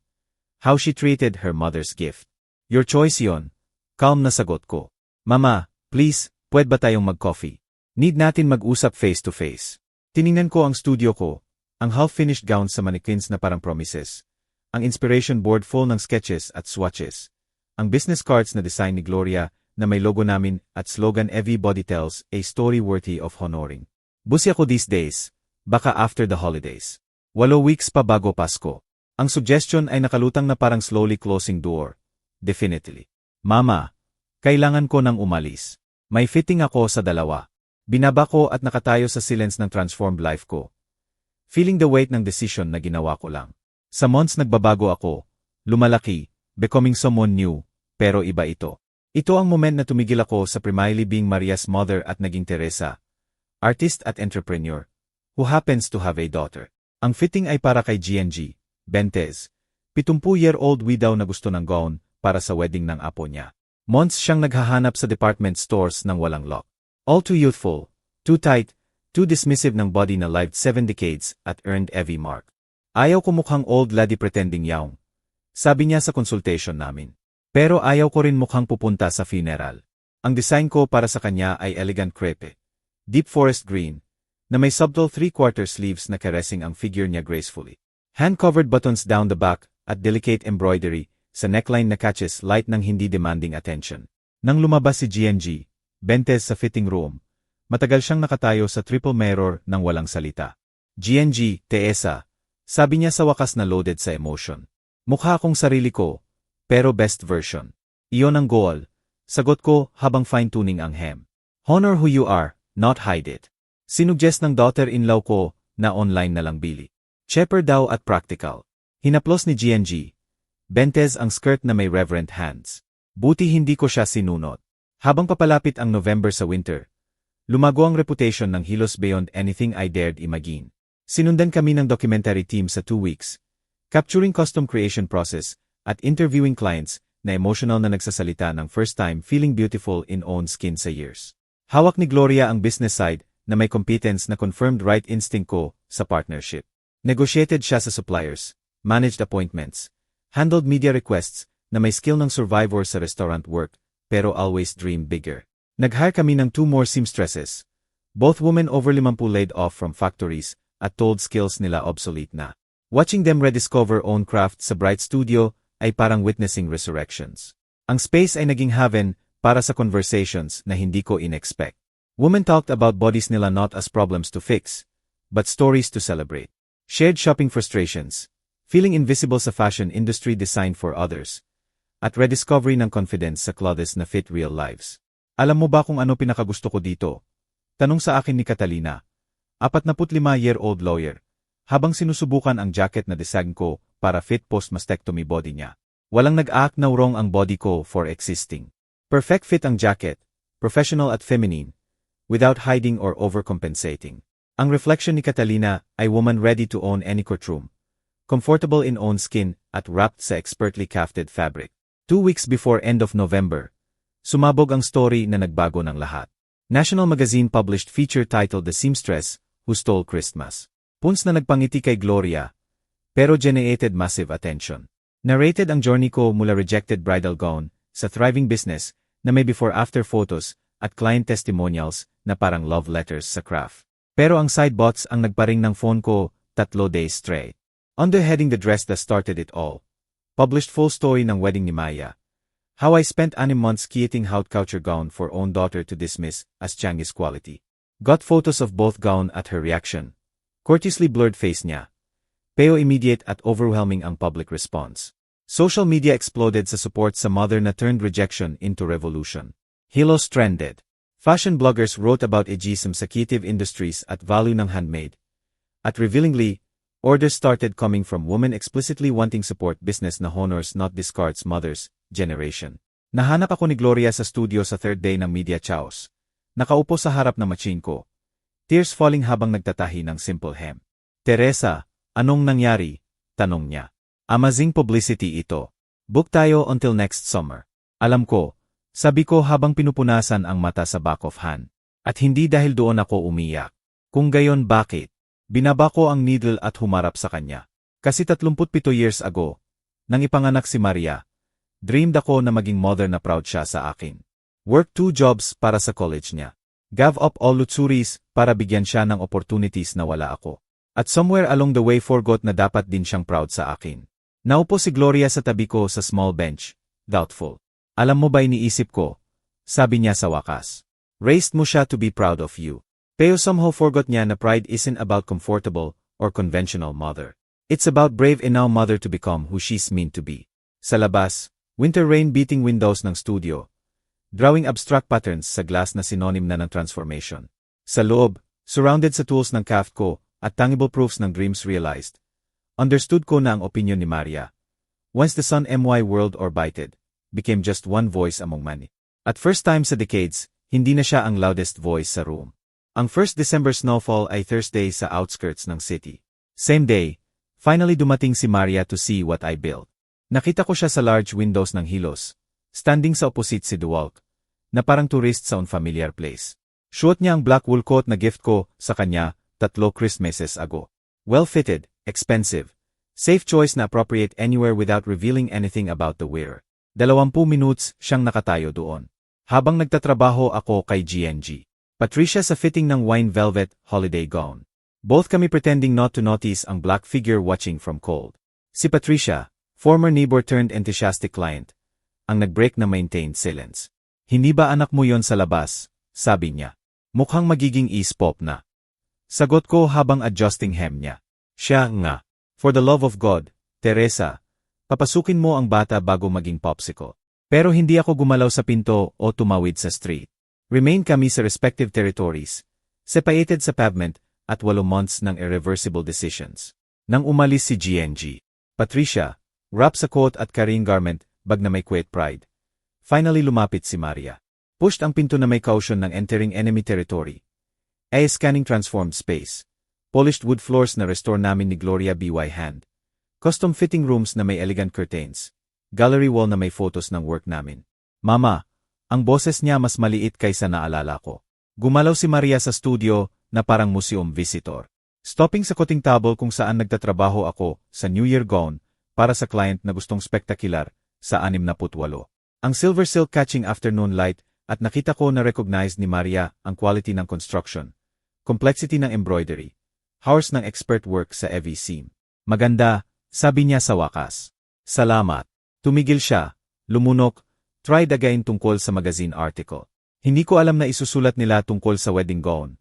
How she treated her mother's gift. Your choice yon. Calm na sagot ko. Mama, please, pwede ba tayong mag-coffee? Need natin mag-usap face to face. Tiningnan ko ang studio ko. Ang half-finished gowns sa mannequins na parang promises. Ang inspiration board full ng sketches at swatches. Ang business cards na design ni Gloria na may logo namin at slogan everybody tells a story worthy of honoring. Busy ako these days, baka after the holidays. 8 weeks pa bago Pasko. Ang suggestion ay nakalutang na parang slowly closing door. Definitely. Mama, kailangan ko nang umalis. May fitting ako sa 2. Binaba ko at nakatayo sa silence ng transformed life ko. Feeling the weight ng decision na ginawa ko lang. Sa months nagbabago ako, lumalaki, becoming someone new, pero iba ito. Ito ang moment na tumigil ako sa primarily being Maria's mother at naging Teresa, artist at entrepreneur, who happens to have a daughter. Ang fitting ay para kay GNG, Bentez, 70-year-old widow na gusto ng gown para sa wedding ng apo niya. Months siyang naghahanap sa department stores ng walang lock. All too youthful, too tight, too dismissive ng body na lived 7 decades at earned every mark. Ayaw ko mukhang old lady pretending young. Sabi niya sa consultation namin. Pero ayaw ko rin mukhang pupunta sa funeral. Ang design ko para sa kanya ay elegant crepe. Deep forest green, na may subtle 3/4 sleeves na caressing ang figure niya gracefully. Hand-covered buttons down the back at delicate embroidery sa neckline na catches light ng hindi demanding attention. Nang lumabas si GNG, Bentez sa fitting room, matagal siyang nakatayo sa triple mirror nang walang salita. GNG, Teresa. Sabi niya sa wakas na loaded sa emotion. Mukha akong sarili ko, pero best version. Iyon ang goal. Sagot ko habang fine-tuning ang hem. Honor who you are, not hide it. Sinuggest ng daughter-in-law ko na online na lang bili. Cheaper daw at practical. Hinaplos ni GNG. Bentez ang skirt na may reverent hands. Buti hindi ko siya sinunod. Habang papalapit ang November sa winter, lumago ang reputation ng Hilos beyond anything I dared imagine. Sinundan kami ng documentary team sa 2 weeks, capturing custom creation process at interviewing clients na emotional na nagsasalita ng first time feeling beautiful in own skin sa years. Hawak ni Gloria ang business side na may competence na confirmed right instinct ko sa partnership. Negotiated siya sa suppliers, managed appointments, handled media requests na may skill ng survivor sa restaurant work pero always dream bigger. Nag-hire kami ng 2 more seamstresses. Both women over 50 laid off from factories at told skills nila obsolete na. Watching them rediscover own craft sa Bright Studio ay parang witnessing resurrections. Ang space ay naging haven para sa conversations na hindi ko in-expect. Women talked about bodies nila not as problems to fix, but stories to celebrate. Shared shopping frustrations, feeling invisible sa fashion industry designed for others, at rediscovery ng confidence sa clothes na fit real lives. Alam mo ba kung ano pinakagusto ko dito? Tanong sa akin ni Catalina. 45-year-old lawyer. Habang sinusubukan ang jacket na design ko para fit post-mastectomy body niya. Walang nag-act na wrong ang body ko for existing. Perfect fit ang jacket, professional at feminine, without hiding or overcompensating. Ang reflection ni Catalina ay woman ready to own any courtroom. Comfortable in own skin at wrapped sa expertly crafted fabric. 2 weeks before end of November, sumabog ang story na nagbago ng lahat. National Magazine published feature titled The Seamstress Who Stole Christmas. Puns na nagpangiti kay Gloria, pero generated massive attention. Narrated ang journey ko mula rejected bridal gown sa thriving business na may before-after photos at client testimonials na parang love letters sa craft. Pero ang sidebots ang nagparing ng phone ko 3 days straight. Under heading The Dress That Started It All, published full story ng wedding ni Maya. How I spent 6 months creating haute couture gown for own daughter to dismiss as Changi's quality. Got photos of both gown at her reaction. Courteously blurred face niya. Pero immediate at overwhelming ang public response. Social media exploded sa support sa mother na turned rejection into revolution. Hilos trended. Fashion bloggers wrote about ageism sa creative industries at value ng handmade. At revealingly, orders started coming from women explicitly wanting support business na honors not discards mothers generation. Nahanap ako ni Gloria sa studio sa third day ng media chows. Nakaupo sa harap ng machine ko. Tears falling habang nagtatahi ng simple hem. Teresa, anong nangyari? Tanong niya. Amazing publicity ito. Book tayo until next summer. Alam ko, sabi ko habang pinupunasan ang mata sa back of hand. At hindi dahil doon ako umiyak. Kung gayon bakit? Binaba ko ang needle at humarap sa kanya. Kasi 37 years ago, nang ipanganak si Maria, dreamed ako na maging mother na proud siya sa akin. Work 2 jobs para sa college niya. Gave up all luxuries para bigyan siya ng opportunities na wala ako. At somewhere along the way forgot na dapat din siyang proud sa akin. Naupo si Gloria sa tabi ko sa small bench, doubtful. Alam mo ba iniisip ko? Sabi niya sa wakas. Raised mo siya to be proud of you. Pero somehow forgot niya na pride isn't about comfortable or conventional mother. It's about brave enough mother to become who she's meant to be. Sa labas, winter rain beating windows ng studio. Drawing abstract patterns sa glass na synonym na ng transformation. Sa loob, surrounded sa tools ng craft ko at tangible proofs ng dreams realized. Understood ko na ang opinion ni Maria. Once the sun my world orbited, became just one voice among many. At first time sa decades, hindi na siya ang loudest voice sa room. Ang first December snowfall ay Thursday sa outskirts ng city. Same day, finally dumating si Maria to see what I built. Nakita ko siya sa large windows ng Hilos, standing sa opposite si Duwalk, na parang tourist sa unfamiliar place. Suot niya ang black wool coat na gift ko sa kanya 3 Christmases ago. Well-fitted, expensive, safe choice na appropriate anywhere without revealing anything about the wearer. 20 minutes siyang nakatayo doon. Habang nagtatrabaho ako kay GNG. Patricia sa fitting ng wine velvet holiday gown. Both kami pretending not to notice ang black figure watching from cold. Si Patricia, former neighbor turned enthusiastic client, ang nag-break na maintained silence. Hindi ba anak mo yon sa labas? Sabi niya. Mukhang magiging ease-pop na. Sagot ko habang adjusting hem niya. Siya nga. For the love of God, Teresa, papasukin mo ang bata bago maging popsicle. Pero hindi ako gumalaw sa pinto o tumawid sa street. Remain kami sa respective territories, separated sa pavement at 8 months ng irreversible decisions. Nang umalis si GNG, Patricia, wrap sa coat at carrying garment, bag na may quiet pride. Finally lumapit si Maria. Pushed ang pinto na may caution ng entering enemy territory. A scanning transformed space. Polished wood floors na restore namin ni Gloria B.Y. Hand. Custom fitting rooms na may elegant curtains. Gallery wall na may photos ng work namin. Mama, ang boses niya mas maliit kaysa naalala ko. Gumalaw si Maria sa studio na parang museum visitor. Stopping sa cutting table kung saan nagtatrabaho ako sa New Year gown para sa client na gustong spektakular sa 68. Ang silver silk catching afternoon light at nakita ko na recognize ni Maria ang quality ng construction, complexity ng embroidery, hours ng expert work sa every seam. Maganda, sabi niya sa wakas. Salamat. Tumigil siya, lumunok, tried again tungkol sa magazine article. Hindi ko alam na isusulat nila tungkol sa wedding gown.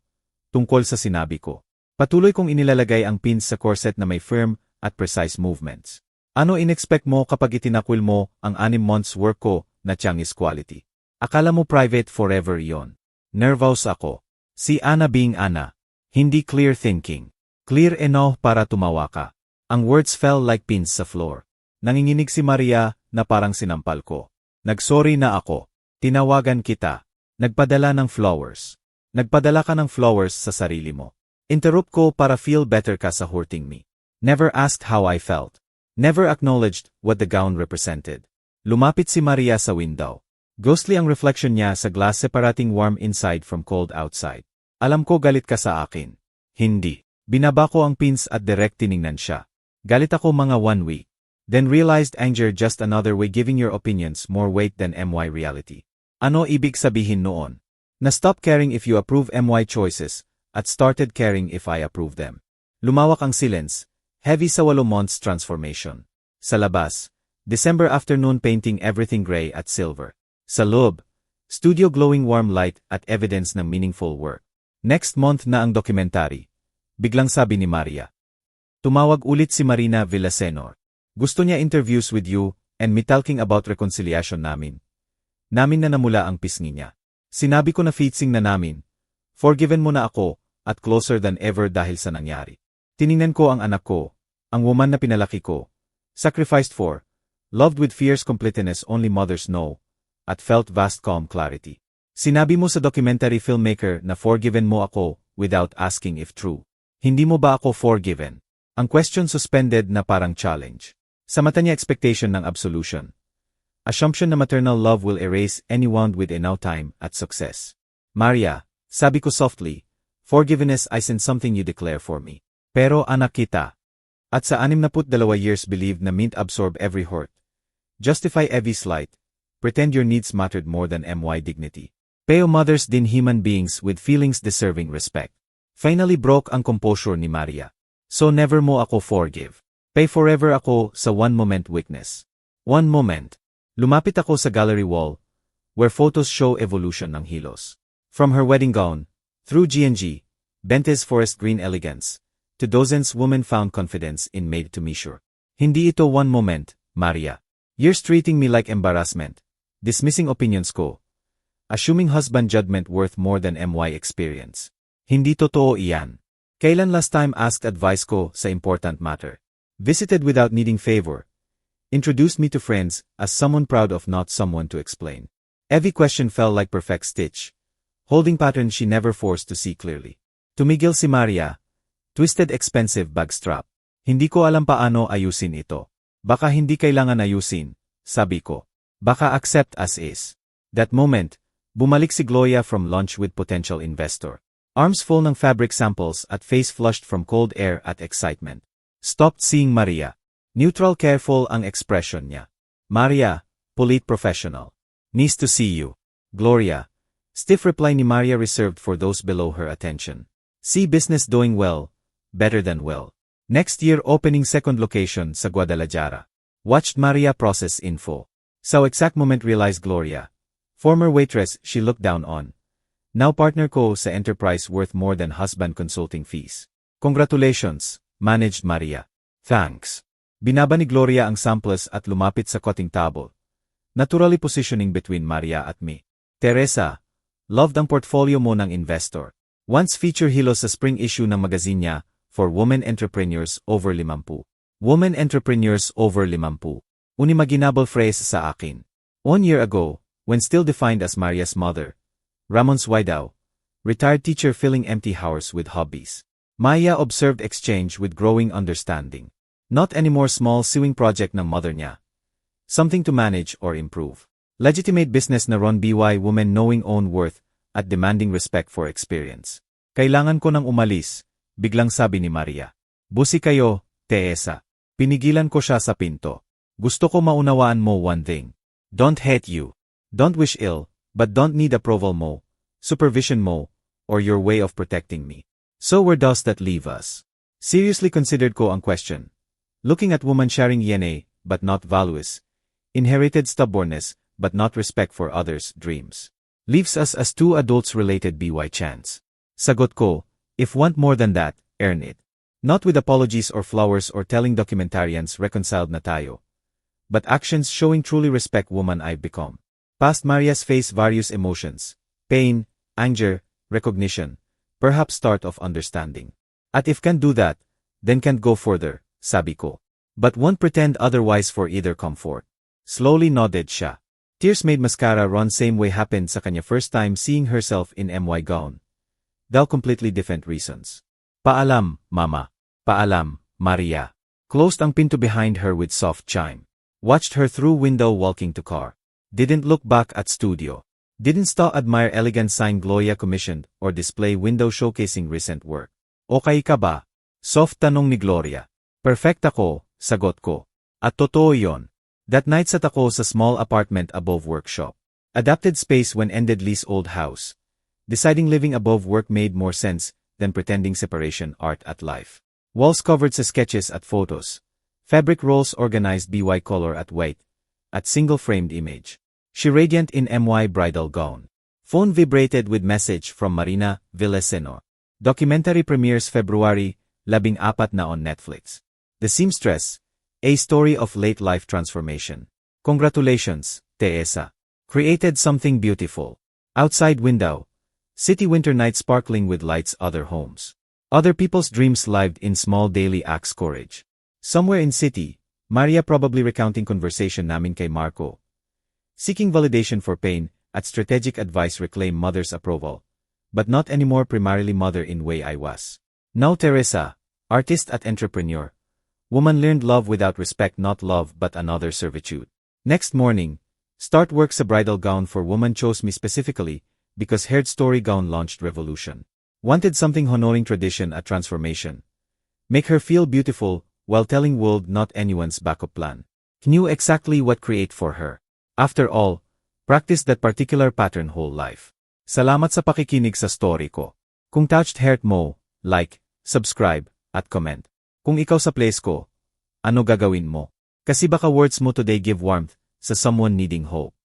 Tungkol sa sinabi ko. Patuloy kong inilalagay ang pins sa corset na may firm at precise movements. Ano inexpect mo kapag itinakwil mo ang 6 months work ko na Changi's quality? Akala mo private forever yon. Nervous ako. Si Ana being Ana. Hindi clear thinking. Clear enough para tumawa ka. Ang words fell like pins sa floor. Nanginginig si Maria na parang sinampal ko. Nagsorry na ako. Tinawagan kita. Nagpadala ng flowers. Nagpadala ka ng flowers sa sarili mo. Interrupt ko para feel better ka sa hurting me. Never asked how I felt. Never acknowledged what the gown represented. Lumapit si Maria sa window. Ghostly ang reflection niya sa glass separating warm inside from cold outside. Alam ko galit ka sa akin. Hindi. Binaba ko ang pins at direct tiningnan siya. Galit ako mga 1 week. Then realized anger just another way giving your opinions more weight than my reality. Ano ibig sabihin noon? Na-stop caring if you approve my choices, at started caring if I approve them. Lumawak ang silence, heavy sa 8 months transformation. Sa labas, December afternoon painting everything gray at silver. Sa loob, studio glowing warm light at evidence ng meaningful work. Next month na ang documentary. Biglang sabi ni Maria. Tumawag ulit si Marina Villasenor. Gusto niya interviews with you and me talking about reconciliation namin. Namin na namula ang pisngi niya. Sinabi ko na feeling na namin. Forgiven mo na ako at closer than ever dahil sa nangyari. Tiningnan ko ang anak ko, ang woman na pinalaki ko. Sacrificed for, loved with fierce completeness only mothers know, at felt vast calm clarity. Sinabi mo sa documentary filmmaker na forgiven mo ako without asking if true. Hindi mo ba ako forgiven? Ang question suspended na parang challenge. Sa mata niya expectation ng absolution. Assumption na maternal love will erase any wound with enough time at success. Maria, sabi ko softly, forgiveness isn't something you declare for me. Pero anak kita. At sa 62 years believed na mint absorb every hurt. Justify every slight. Pretend your needs mattered more than my dignity. Peo mothers din human beings with feelings deserving respect. Finally broke ang composure ni Maria. So never mo ako forgive. Pay forever ako sa one moment weakness. One moment. Lumapit ako sa gallery wall, where photos show evolution ng hilos. From her wedding gown, through G&G, Bente's forest green elegance, to dozens women found confidence in made to measure. Hindi ito one moment, Maria. Years treating me like embarrassment, dismissing opinions ko. Assuming husband judgment worth more than my experience. Hindi totoo iyan. Kailan last time asked advice ko sa important matter? Visited without needing favor. Introduced me to friends as someone proud of not someone to explain. Every question felt like perfect stitch. Holding patterns she never forced to see clearly. Tumigil si Maria. Twisted expensive bag strap. Hindi ko alam paano ayusin ito. Baka hindi kailangan ayusin, sabi ko. Baka accept as is. That moment, bumalik si Gloria from lunch with potential investor. Arms full ng fabric samples at face flushed from cold air at excitement. Stopped seeing Maria. Neutral careful ang expression niya. Maria, polite professional. Nice to see you. Gloria. Stiff reply ni Maria reserved for those below her attention. See business doing well. Better than well. Next year opening second location sa Guadalajara. Watched Maria process info. Sa exact moment realized Gloria. Former waitress she looked down on. Now partner ko sa enterprise worth more than husband consulting fees. Congratulations, managed Maria. Thanks. Binaba ni Gloria ang samples at lumapit sa cutting table. Naturally positioning between Maria at me. Teresa, loved ang portfolio mo ng investor. Once feature hilo sa spring issue ng magazine niya, for women entrepreneurs over 50. Women entrepreneurs over 50. Unimaginable phrase sa akin. 1 year ago, when still defined as Maria's mother, Ramon Suaidao, retired teacher filling empty hours with hobbies. Maya observed exchange with growing understanding. Not anymore small sewing project ng mother niya. Something to manage or improve. Legitimate business na run by women knowing own worth at demanding respect for experience. Kailangan ko nang umalis, biglang sabi ni Maria. Busi kayo, Teresa. Pinigilan ko siya sa pinto. Gusto ko maunawaan mo one thing. Don't hate you. Don't wish ill, but don't need approval mo, supervision mo, or your way of protecting me. So where does that leave us? Seriously considered ko ang question. Looking at woman sharing DNA, but not values. Inherited stubbornness, but not respect for others' dreams. Leaves us as two adults related by chance. Sagot ko, if want more than that, earn it. Not with apologies or flowers or telling documentarians reconciled na tayo. But actions showing truly respect woman I've become. Past Maria's face various emotions. Pain, anger, recognition. perhaps start of understanding. At if can't do that, then can't go further, sabi ko. But won't pretend otherwise for either comfort. Slowly nodded siya. Tears made mascara run same way happened sa kanya first time seeing herself in MY gown. Though completely different reasons. Paalam, Mama. Paalam, Maria. Closed ang pinto behind her with soft chime. Watched her through window walking to car. Didn't look back at studio. Didn't stop admire elegant sign Gloria commissioned or display window showcasing recent work. Okay ka ba? Soft tanong ni Gloria. Perfect ako, sagot ko. At totoo yon. That night sat ako sa small apartment above workshop. Adapted space when ended lease old house. Deciding living above work made more sense than pretending separation art at life. Walls covered sa sketches at photos. Fabric rolls organized by color at white. At single framed image. She radiant in MY bridal gown. Phone vibrated with message from Marina Villeseno. Documentary premieres February 14 na on Netflix. The Seamstress, a story of late life transformation. Congratulations, Teresa. Created something beautiful. Outside window. City winter night sparkling with lights other homes. Other people's dreams lived in small daily acts courage. Somewhere in city, Maria probably recounting conversation namin kay Marco. Seeking validation for pain, at strategic advice reclaim mother's approval. But not anymore primarily mother in way I was. Now Teresa, artist at entrepreneur. Woman learned love without respect not love but another servitude. Next morning, start work sa bridal gown for woman chose me specifically, because heard story gown launched revolution. Wanted something honoring tradition at transformation. Make her feel beautiful, while telling world not anyone's backup plan. Knew exactly what create for her. After all, practice that particular pattern whole life. Salamat sa pakikinig sa story ko. Kung touched heart mo, like, subscribe, at comment. Kung ikaw sa place ko, ano gagawin mo? Kasi baka words mo today give warmth sa someone needing hope.